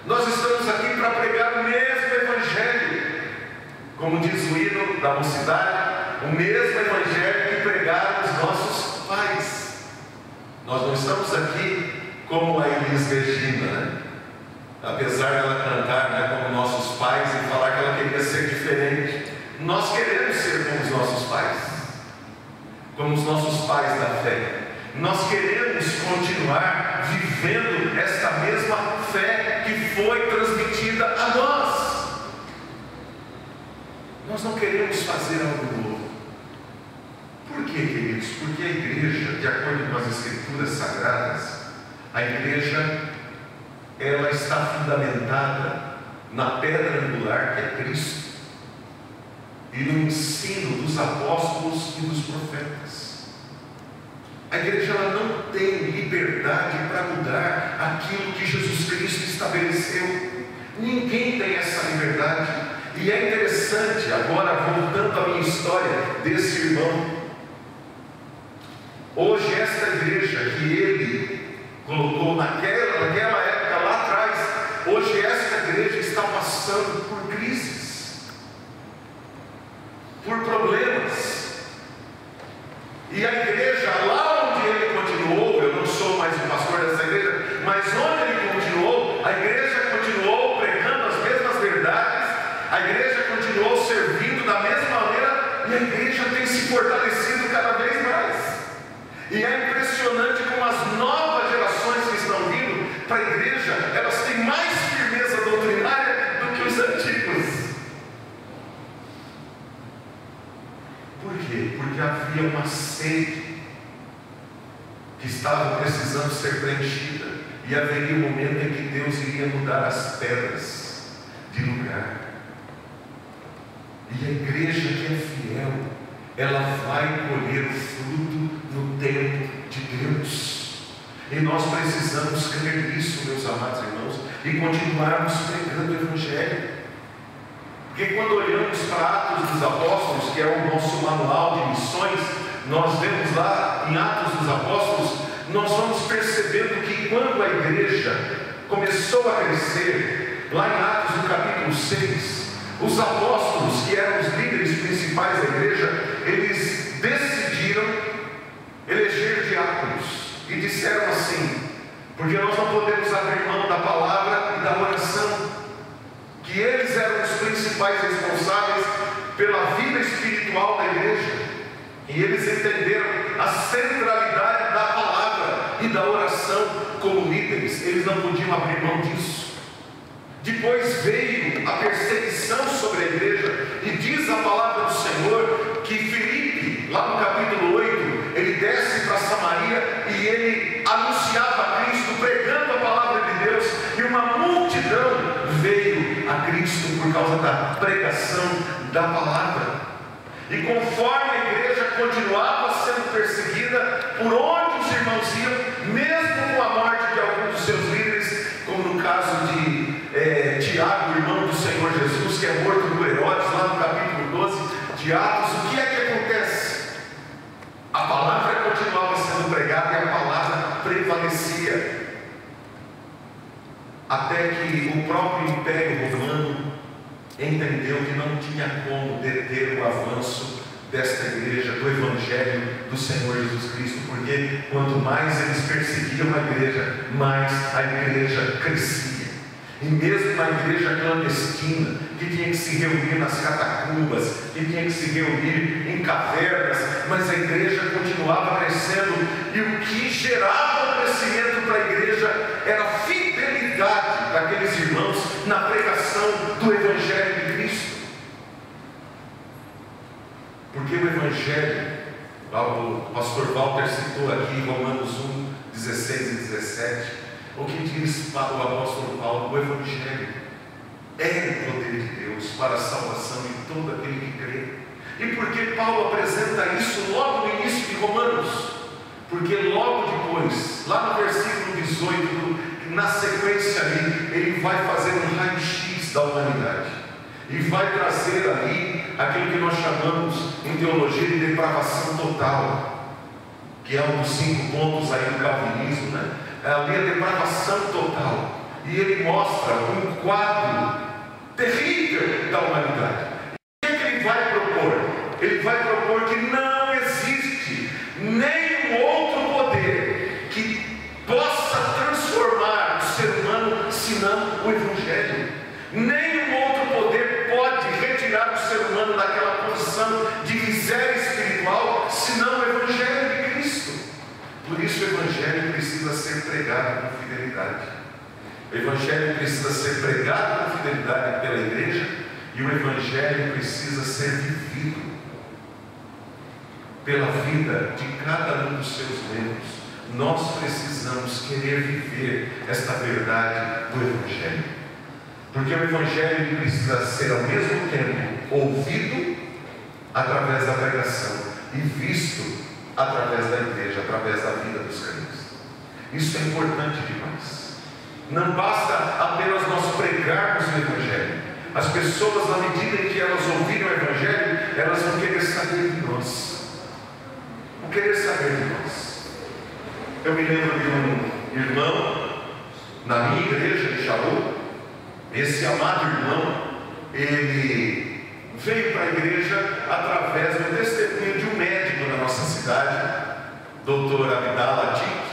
Nós estamos aqui para pregar o mesmo Evangelho, como diz o hino da mocidade, o mesmo Evangelho que pregaram os nossos pais. Nós não estamos aqui como a Elis Regina, né? Apesar dela cantar, como nossos pais, e falar que ela queria ser diferente. Nós queremos ser como os nossos pais, como os nossos pais da fé. Nós queremos continuar vivendo esta mesma fé que foi transmitida a nós. Nós não queremos fazer algo novo. Por quê, queridos? Porque a igreja de acordo com as Escrituras Sagradas, a igreja, ela está fundamentada na pedra angular que é Cristo e no ensino dos apóstolos e dos profetas. A igreja, ela não tem liberdade para mudar aquilo que Jesus Cristo estabeleceu. Ninguém tem essa liberdade. E é interessante, agora voltando à minha história desse irmão, hoje esta igreja que ele colocou naquela época lá atrás, hoje esta igreja está passando por crises, por problemas. E a igreja, lá onde ele continuou, eu não sou mais o pastor dessa igreja, mas onde ele continuou, a igreja continuou pregando as mesmas verdades, a igreja continuou servindo da mesma maneira, e a igreja tem se fortalecido cada vez mais. E é impressionante como as novas gerações que estão vindo para a igreja, elas têm mais firmeza doutrinária do que os antigos. Por quê? Porque havia uma sede que estava precisando ser preenchida, e haveria um momento em que Deus iria mudar as pedras de lugar. E a igreja que é fiel, ela vai colher o fruto no tempo de Deus. E nós precisamos crer nisso, meus amados irmãos, e continuarmos pregando o Evangelho. Porque quando olhamos para Atos dos Apóstolos, que é o nosso manual de missões, nós vemos lá em Atos dos Apóstolos, nós vamos percebendo que quando a igreja começou a crescer, lá em Atos no capítulo 6, os apóstolos, que eram os líderes principais da igreja, eles decidiram eleger diáconos e disseram assim: porque nós não podemos abrir mão da palavra e da oração, que eles eram os principais responsáveis pela vida espiritual da igreja, e eles entenderam a centralidade da palavra e da oração como líderes. Eles não podiam abrir mão disso. Depois veio a perseguição sobre a igreja, e diz a palavra do Senhor que Filipe, lá no capítulo 8, ele desce para Samaria e ele anunciava Cristo, pregando a palavra de Deus, e uma multidão veio a Cristo por causa da pregação da palavra. E conforme a igreja continuava sendo perseguida, por onde os irmãos iam, mesmo com a morte de alguns dos seus líderes, como no caso de Tiago, irmão do Senhor Jesus, que é morto por Herodes, lá no capítulo 12 de Atos, o que é que acontece? A palavra continuava sendo pregada e a palavra prevalecia, até que o próprio Império Romano entendeu que não tinha como deter o avanço desta igreja, do Evangelho do Senhor Jesus Cristo, porque quanto mais eles perseguiam a igreja, mais a igreja crescia. E mesmo a igreja clandestina, que tinha que se reunir nas catacumbas, que tinha que se reunir em cavernas, mas a igreja continuava crescendo, e o que gerava o crescimento para a igreja era a fidelidade daqueles irmãos na pregação do Evangelho de Cristo. Porque o Evangelho, o pastor Walter citou aqui Romanos 1, 16 e 17, o que diz para o apóstolo Paulo: o Evangelho é o poder de Deus para a salvação de todo aquele que crê. E por que Paulo apresenta isso logo no início de Romanos? Porque logo depois, lá no versículo 18, na sequência ali, ele vai fazer um raio-x da humanidade e vai trazer ali aquilo que nós chamamos em teologia de depravação total, que é um dos 5 pontos aí do calvinismo, né? Ali a depravação total, e ele mostra um quadro terrível da humanidade. E o que ele vai propor? Ele vai propor que não existe nenhum outro poder que possa transformar o ser humano senão o Evangelho. Nenhum outro poder pode retirar o ser humano daquela posição de miséria espiritual senão o Evangelho de Cristo. Por isso o Evangelho precisa ser pregado com fidelidade. O Evangelho precisa ser pregado com fidelidade pela igreja, e o Evangelho precisa ser vivido. pela vida de cada um dos seus membros. Nós precisamos querer viver esta verdade do Evangelho, porque o Evangelho precisa ser ao mesmo tempo ouvido através da pregação e visto através da igreja, através da vida dos crentes. Isso é importante demais. Não basta apenas nós pregarmos o Evangelho. As pessoas, na medida em que elas ouvirem o Evangelho, elas vão querer saber de nós. Vão querer saber de nós. Eu me lembro de um irmão na minha igreja de Jaú. Esse amado irmão, ele veio para a igreja através do testemunho de um médico na nossa cidade, Dr. Abdala Tik.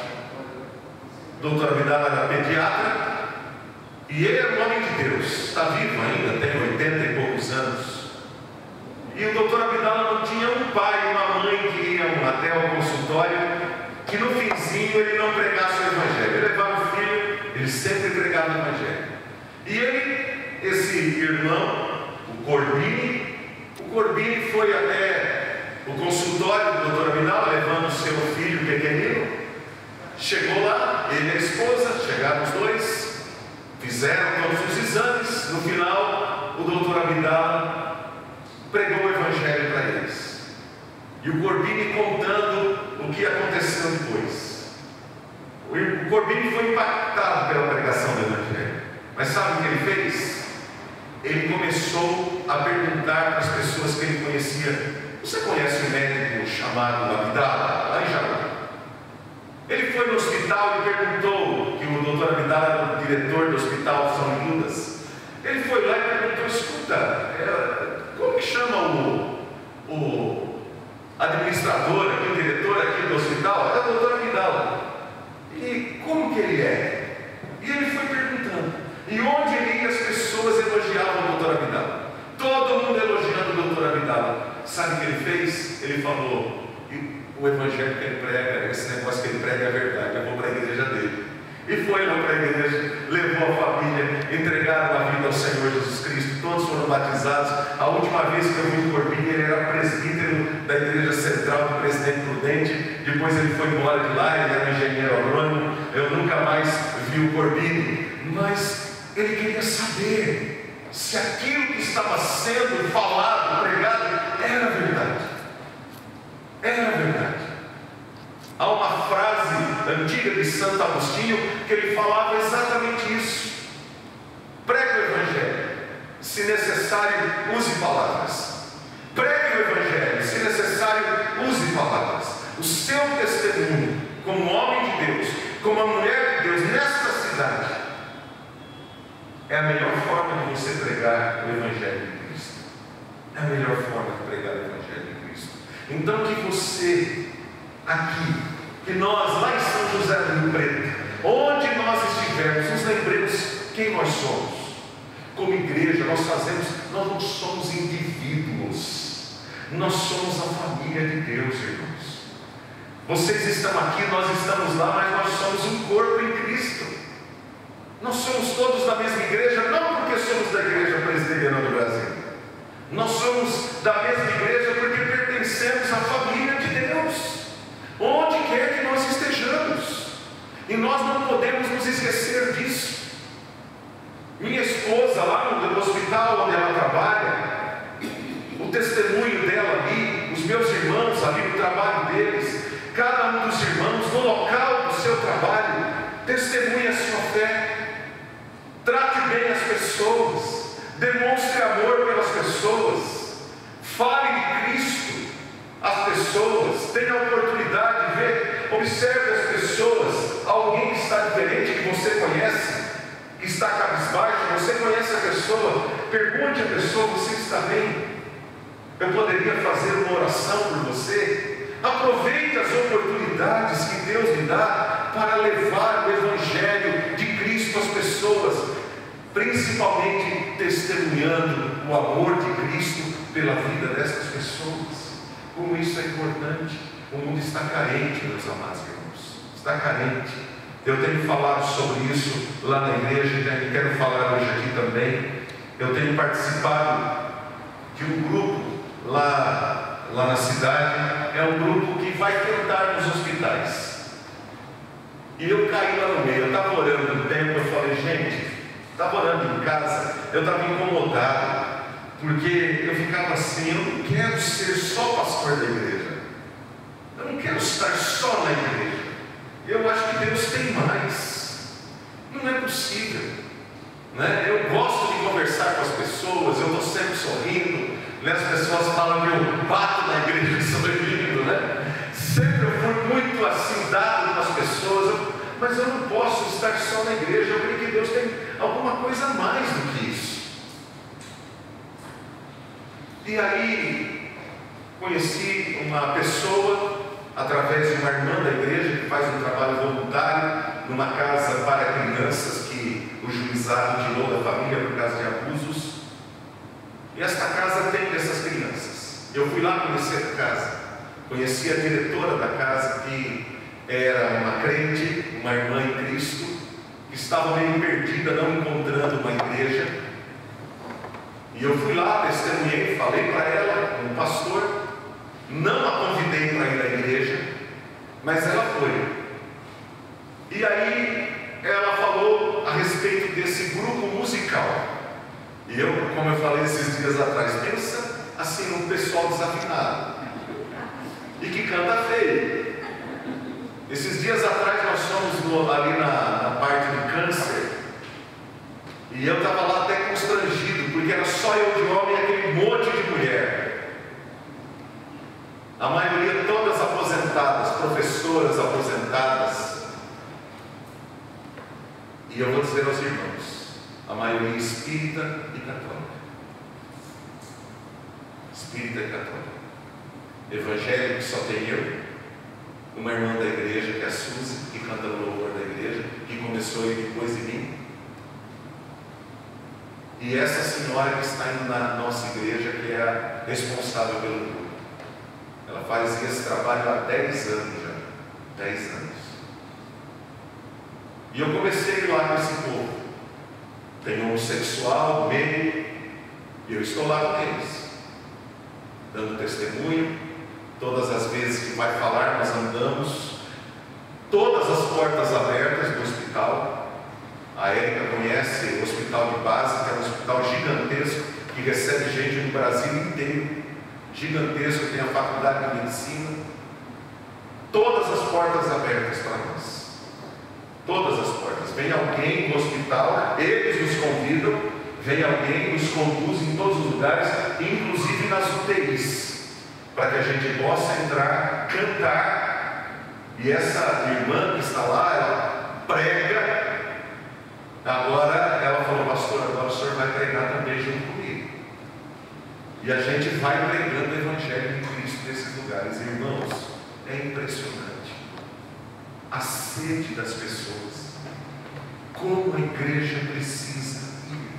Dr. Abdala era pediatra, e ele era um homem de Deus, está vivo ainda, tem 80 e poucos anos. E o Dr. Abdala não tinha um pai e uma mãe que iam até o consultório, que no finzinho ele não pregasse o Evangelho. Ele levava o filho, ele sempre pregava o Evangelho. E ele, esse irmão, o Corbini foi até o consultório do Dr. Abdala, levando o seu filho pequenino. Chegou lá, ele e a esposa, chegaram os dois, fizeram todos os exames. No final, o Dr. Abdala pregou o Evangelho para eles. E o Corbini contando o que aconteceu depois. O Corbini foi impactado pela pregação do Evangelho. Mas sabe o que ele fez? Ele começou a perguntar para as pessoas que ele conhecia: você conhece um médico chamado Abdala, lá em Jaú? Ele foi no hospital e perguntou, que o Dr. Abdala era o diretor do hospital São Judas. Ele foi lá e perguntou: escuta, como que chama o administrador aqui, o diretor aqui do hospital? É o Dr. Abdala. E como que ele é? E ele foi perguntando. E onde ele ia, as pessoas elogiavam o Dr. Abdala. Todo mundo elogiando o Dr. Abdala. Sabe o que ele fez? Ele falou: o Evangelho que ele prega, esse negócio que ele prega é verdade, eu vou para a igreja dele. E foi lá para a igreja, levou a família, entregaram a vida ao Senhor Jesus Cristo, todos foram batizados. A última vez que eu vi o Corbini, ele era presbítero da igreja central do Presidente Prudente. Depois ele foi embora de lá, ele era um engenheiro agrônomo. Eu nunca mais vi o Corbini, mas ele queria saber se aquilo que estava sendo falado, pregado, era verdade. Era verdade. Há uma frase antiga de Santo Agostinho que ele falava exatamente isso: pregue o Evangelho, se necessário, use palavras. Pregue o Evangelho, se necessário, use palavras. O seu testemunho, como homem de Deus, como uma mulher de Deus nesta cidade, é a melhor forma de você pregar o Evangelho de Cristo. É a melhor forma de pregar o Evangelho de Cristo. Então que você, aqui, que nós lá em São José do Rio Preto, onde nós estivermos, nos lembremos quem nós somos. Como igreja, nós não somos indivíduos, nós somos a família de Deus, irmãos. Vocês estão aqui, nós estamos lá, mas nós somos um corpo em Cristo. Nós somos todos da mesma igreja, não porque somos da Igreja Presbiteriana do Brasil. Nós somos da mesma igreja porque pertencemos à família de Deus, onde quer que nós estejamos. E nós não podemos nos esquecer disso. Minha esposa, lá no hospital onde ela trabalha, o testemunho dela ali, os meus irmãos ali no trabalho deles, cada um dos irmãos no local do seu trabalho, testemunha a sua fé. Trate bem as pessoas, demonstre amor pelas pessoas, fale de Cristo às pessoas, tenha a oportunidade de ver, observe as pessoas, alguém que está diferente, que você conhece, que está cabisbaixo, você conhece a pessoa, pergunte à pessoa: você está bem? Eu poderia fazer uma oração por você? Aproveite as oportunidades que Deus lhe dá para levar o Evangelho de Cristo às pessoas, principalmente testemunhando o amor de Cristo pela vida dessas pessoas. Como isso é importante. O mundo está carente, meus amados irmãos, está carente. Eu tenho falado sobre isso lá na igreja e quero falar hoje aqui também. Eu tenho participado de um grupo lá lá na cidade, é um grupo que vai cantar nos hospitais. E eu caí lá no meio, eu estava orando no tempo, eu falei, gente, estava orando em casa, eu estava incomodado, porque eu ficava assim, eu não quero ser só pastor da igreja, eu não quero estar só na igreja, eu acho que Deus tem mais, não é possível, né? Eu gosto de conversar com as pessoas, eu estou sempre sorrindo, né? As pessoas falam que eu bato na igreja sorrindo, né? Sempre eu fui muito assim dado com as pessoas, mas eu não posso estar só na igreja, eu creio que Deus tem alguma coisa a mais do que isso. E aí, conheci uma pessoa, através de uma irmã da igreja, que faz um trabalho voluntário, numa casa para crianças, que o juizado tirou da família por causa de abusos. E esta casa tem essas crianças. Eu fui lá conhecer a casa, conheci a diretora da casa, que era uma crente, uma irmã em Cristo, que estava meio perdida, não encontrando uma igreja. E eu fui lá, testemunhei, falei para ela, um pastor, não a convidei para ir à igreja, mas ela foi. E aí ela falou a respeito desse grupo musical. E eu, como eu falei esses dias atrás, pensa assim num pessoal desafinado e que canta feio. Esses dias atrás nós fomos ali na parte do câncer, e eu estava lá até constrangido, porque era só eu de homem e aquele monte de mulher. A maioria todas aposentadas, professoras aposentadas. E eu vou dizer aos irmãos, a maioria espírita e católica. Espírita e católica. Evangélico que só tem eu, uma irmã da igreja, que é a Suzy, que canta no louvor da igreja, que começou aí depois de mim. E essa senhora que está indo na nossa igreja, que é a responsável pelo grupo. Ela faz esse trabalho há 10 anos já. 10 anos. E eu comecei lá com esse povo. Tem homossexual no meio, e eu estou lá com eles, dando testemunho. Todas as vezes que vai falar, nós andamos, todas as portas abertas do hospital. A Érica conhece o hospital de base, que é um hospital gigantesco, que recebe gente no Brasil inteiro, gigantesco, tem a faculdade de medicina. Todas as portas abertas para nós, todas as portas. Vem alguém no hospital, eles nos convidam, vem alguém, nos conduz em todos os lugares, inclusive nas UTIs, para que a gente possa entrar, cantar. E essa irmã que está lá, ela prega. Agora ela falou, pastor, agora o senhor vai pregar também junto comigo. E a gente vai pregando o Evangelho de Cristo nesses lugares. Irmãos, é impressionante a sede das pessoas, como a igreja precisa ir,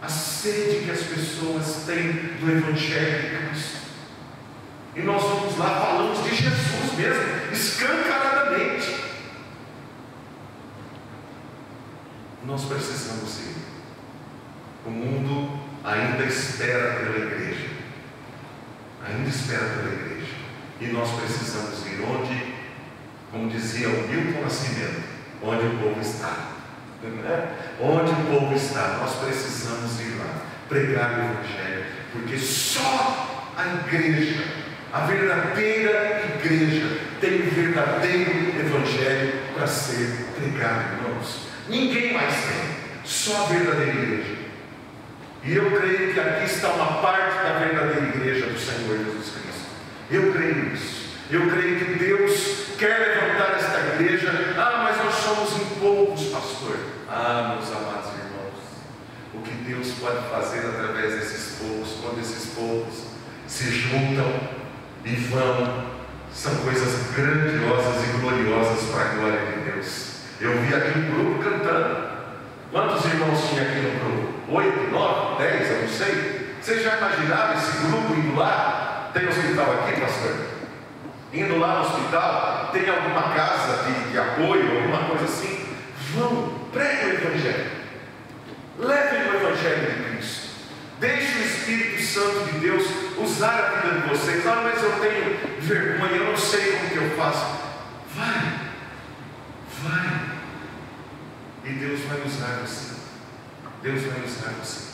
a sede que as pessoas têm do Evangelho de Cristo. E nós vamos lá, falamos de Jesus mesmo, escancaradamente. Nós precisamos ir. O mundo ainda espera pela igreja. Ainda espera pela igreja. E nós precisamos ir onde, como dizia o Milton Nascimento, onde o povo está. Onde o povo está, nós precisamos ir lá, pregar o Evangelho, porque só a igreja, a verdadeira igreja, tem o verdadeiro Evangelho para ser pregado, irmãos. Ninguém mais tem, só a verdadeira igreja. E eu creio que aqui está uma parte da verdadeira igreja do Senhor Jesus Cristo. Eu creio nisso. Eu creio que Deus quer levantar esta igreja. Ah, mas nós somos em poucos, pastor. Ah, meus amados irmãos, o que Deus pode fazer através desses poucos, quando esses poucos se juntam e vão, são coisas grandiosas e gloriosas para a glória de Deus. Eu vi aqui um grupo cantando. Quantos irmãos tinha aqui no grupo? 8, 9, 10, eu não sei. Vocês já imaginaram esse grupo indo lá? Tem hospital aqui, pastor? Indo lá no hospital, tem alguma casa de apoio, alguma coisa assim? Vão, preguem o Evangelho. Levem o Evangelho de Cristo. Deixe o Espírito Santo de Deus usar a vida de vocês. Ah, mas eu tenho vergonha, eu não sei como que eu faço. Vai. E Deus vai usar você. Deus vai usar você.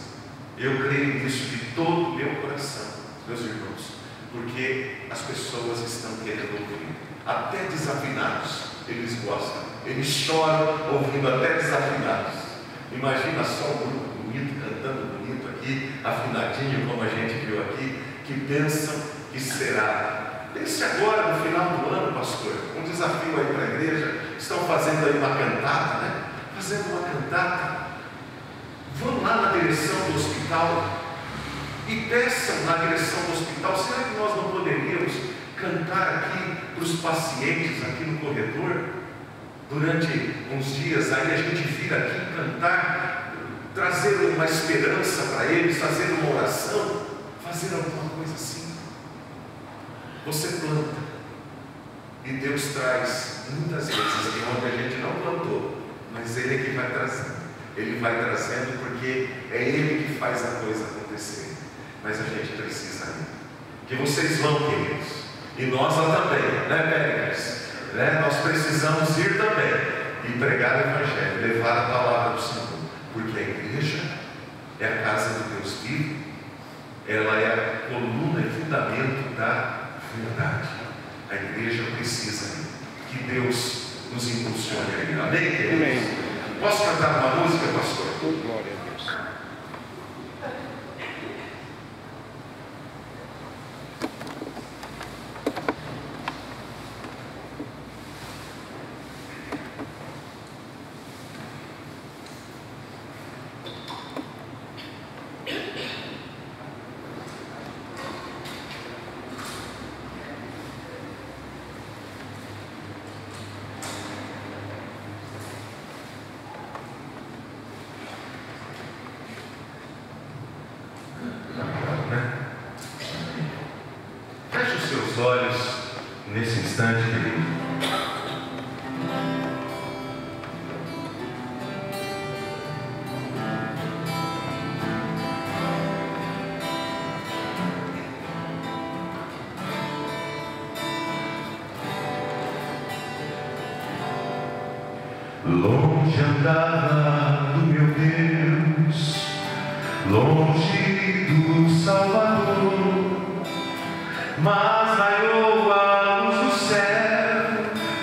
Eu creio nisso de todo o meu coração, meus irmãos, porque as pessoas estão querendo ouvir, até desafinados, eles gostam, eles choram ouvindo até desafinados. Imagina só um grupo bonito, cantando bonito aqui, afinadinho, como a gente viu aqui, que pensam que será. Pense agora no final do ano, pastor, um desafio aí para a igreja. Estão fazendo aí uma cantata, né? Fazendo uma cantata. Vão lá na direção do hospital e peçam na direção do hospital: será que nós não poderíamos cantar aqui para os pacientes aqui no corredor? Durante uns dias aí a gente vir aqui cantar, trazer uma esperança para eles, fazer uma oração, fazer alguma coisa assim. Você planta e Deus traz muitas vezes de onde a gente não plantou, mas Ele é que vai trazendo. Ele vai trazendo porque é Ele que faz a coisa acontecer. Mas a gente precisa ir. Que vocês vão, queridos. E nós lá também, né, Péricles? Né? Nós precisamos ir também e pregar o Evangelho, levar a palavra do Senhor. Porque a igreja é a casa de Deus vivo. Ela é a coluna e fundamento da verdade. A igreja precisa ir. Que Deus nos impulsione a ir. Amém, queridos? Amém. Posso cantar uma música, pastor? Glória a Deus. Feche os seus olhos nesse instante, querido. Longe andava do meu Deus, longe do Salvador, mas raiou a luz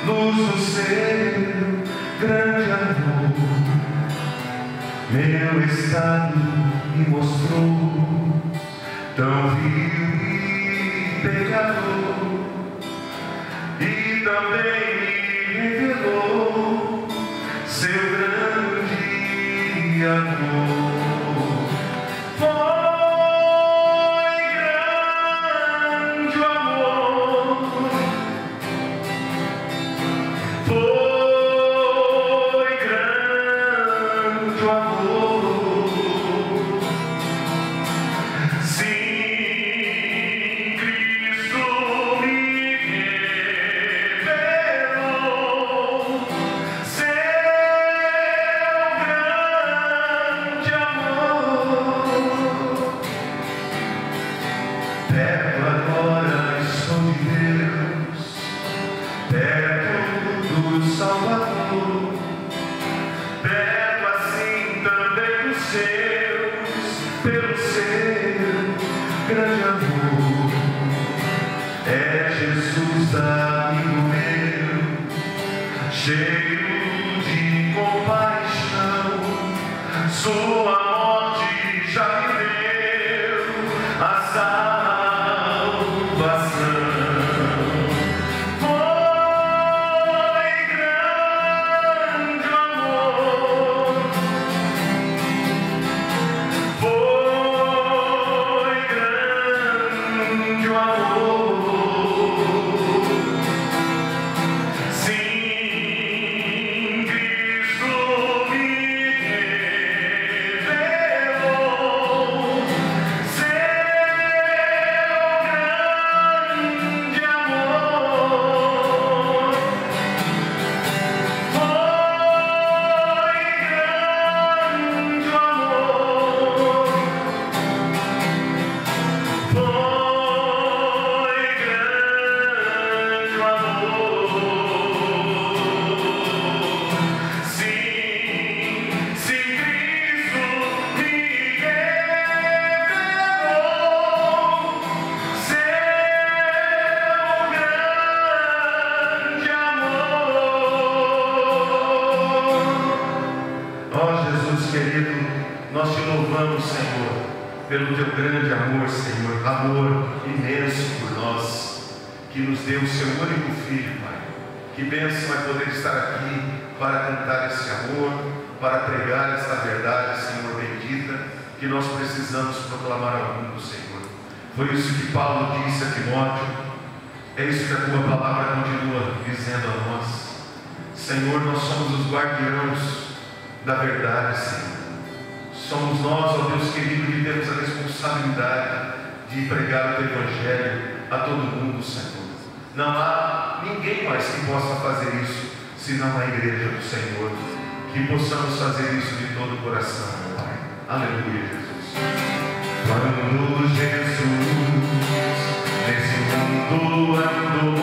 do seu grande amor. Meu estado me mostrou tão vil e pecador, e também me revelou seu grande amor. Cheio de compaixão, sua morte já me deu a salvação. Foi grande amor, foi grande amor. Sim, Cristo me revelou. querido, nós te louvamos, Senhor, pelo teu grande amor, Senhor, amor imenso por nós, que nos deu o seu único Filho, Pai. Que bênção é poder estar aqui para cantar esse amor, para pregar essa verdade, Senhor, bendita, que nós precisamos proclamar ao mundo, Senhor. Foi isso que Paulo disse a Timóteo, é isso que a tua palavra continua dizendo a nós. Senhor, nós somos os guardiãos da verdade, Senhor. Somos nós, ó Deus querido, que temos a responsabilidade de pregar o teu Evangelho a todo mundo, Senhor. Não há ninguém mais que possa fazer isso, senão a igreja do Senhor. Que possamos fazer isso de todo o coração, meu Pai. Aleluia, Jesus. Quando Jesus nesse mundo andou,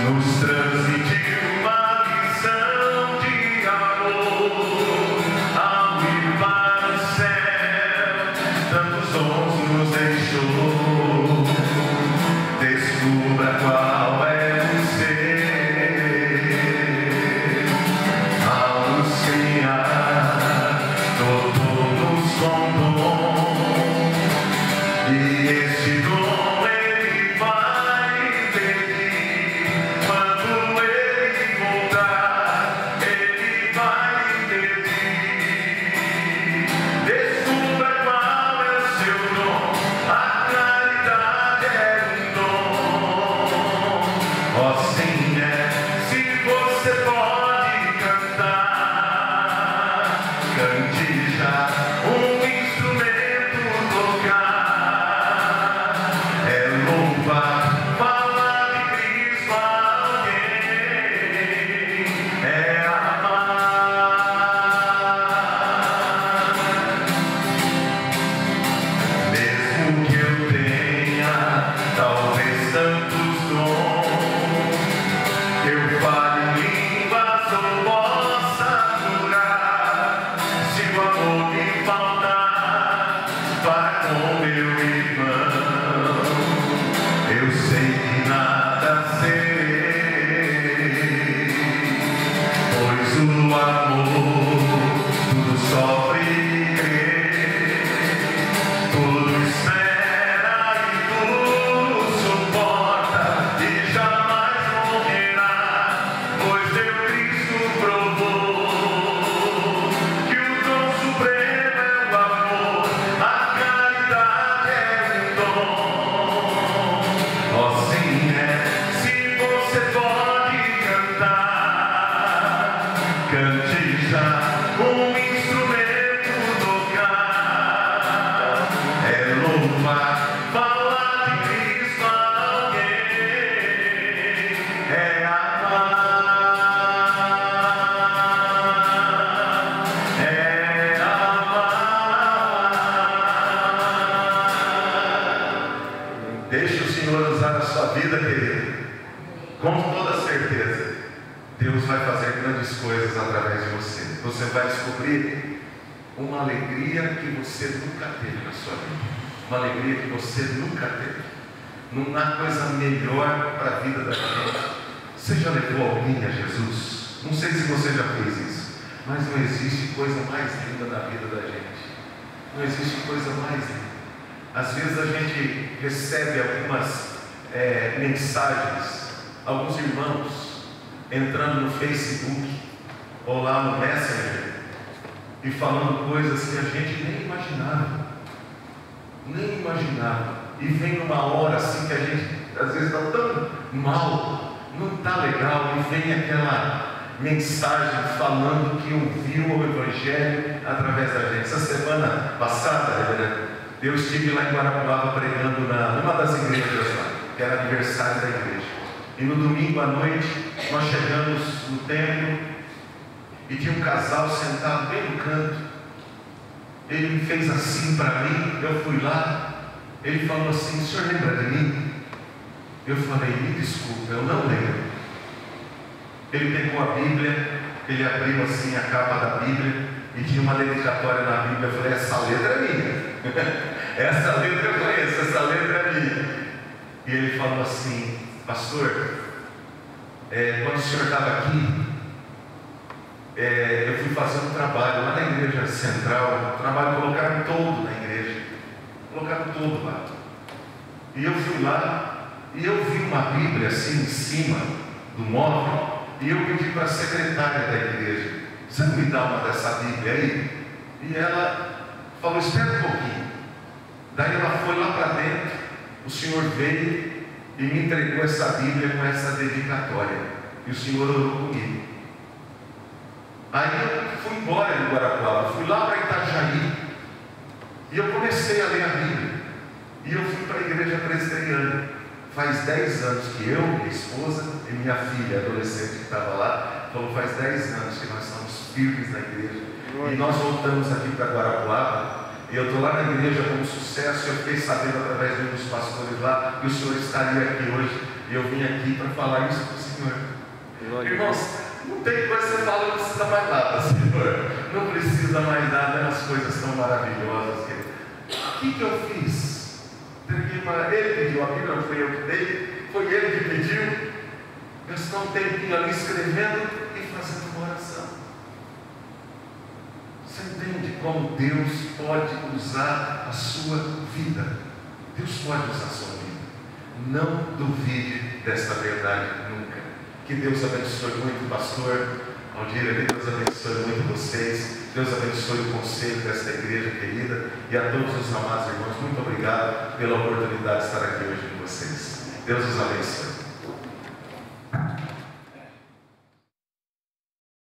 nos transmitiu uma lição de amor. Ao ir para o céu, tantos dons nos deixou. Descubra qual é o seu. E este dom ele vai pedir. Quando ele voltar, ele vai pedir. Descubra qual é o seu dom. A caridade é um dom. Ó, sim é. Se você pode cantar, cante já. Deixe o Senhor usar a sua vida, querido. Com toda certeza, Deus vai fazer grandes coisas através de você. Você vai descobrir uma alegria que você nunca teve na sua vida. Uma alegria que você nunca teve. Não há coisa melhor para a vida da gente. Você já levou alguém a Jesus? Não sei se você já fez isso, mas não existe coisa mais linda na vida da gente. Não existe coisa mais linda. Às vezes a gente recebe algumas mensagens, alguns irmãos entrando no Facebook ou lá no Messenger e falando coisas que a gente nem imaginava. Nem imaginava. E vem numa hora assim que a gente às vezes está tão mal, não está legal, e vem aquela mensagem falando que ouviu o Evangelho através da gente. Essa semana passada, eu estive lá em Guarapuava pregando numa das igrejas lá, que era aniversário da igreja. E no domingo à noite, nós chegamos no templo e tinha um casal sentado bem no canto. Ele me fez assim para mim, eu fui lá, ele falou assim: o senhor lembra de mim? Eu falei: me desculpa, eu não lembro. Ele pegou a Bíblia, ele abriu assim a capa da Bíblia e tinha uma dedicatória na Bíblia. Eu falei: essa letra é minha. Essa letra eu conheço, essa letra é minha. E ele falou assim: pastor, quando o senhor estava aqui, eu fui fazer um trabalho lá na igreja central, trabalho colocaram todo na igreja, colocaram todo lá. E eu fui lá e eu vi uma Bíblia assim em cima do móvel, e eu pedi para a secretária da igreja: você não me dá uma dessa Bíblia aí? E ela falou: espera um pouquinho. Daí ela foi lá para dentro, o Senhor veio e me entregou essa Bíblia com essa dedicatória, e o Senhor orou comigo. Aí eu fui embora de Guarapuava, fui lá para Itajaí, e eu comecei a ler a Bíblia, e eu fui para a igreja presbiteriana. Faz 10 anos que eu, minha esposa e minha filha, adolescente que estava lá, falou: faz 10 anos que nós estamos firmes na igreja, e nós voltamos aqui para Guarapuava, e eu estou lá na igreja como sucesso. Eu fiquei sabendo através de um dos pastores lá que o Senhor estaria aqui hoje, e eu vim aqui para falar isso para o Senhor. Irmãos, não tem coisa que você fala, não precisa mais nada, Senhor, não precisa mais nada, as coisas tão maravilhosas. O que eu fiz? Ele pediu a Bíblia, não foi eu que dei, foi ele que pediu. Gastar um tempinho ali escrevendo e fazendo uma oração. Você entende como Deus pode usar a sua vida? Deus pode usar a sua vida. Não duvide desta verdade nunca. Que Deus abençoe muito o pastor Aldir, Deus abençoe muito vocês. Deus abençoe o conselho desta igreja querida, e a todos os amados irmãos, muito obrigado pela oportunidade de estar aqui hoje com vocês. Deus os abençoe.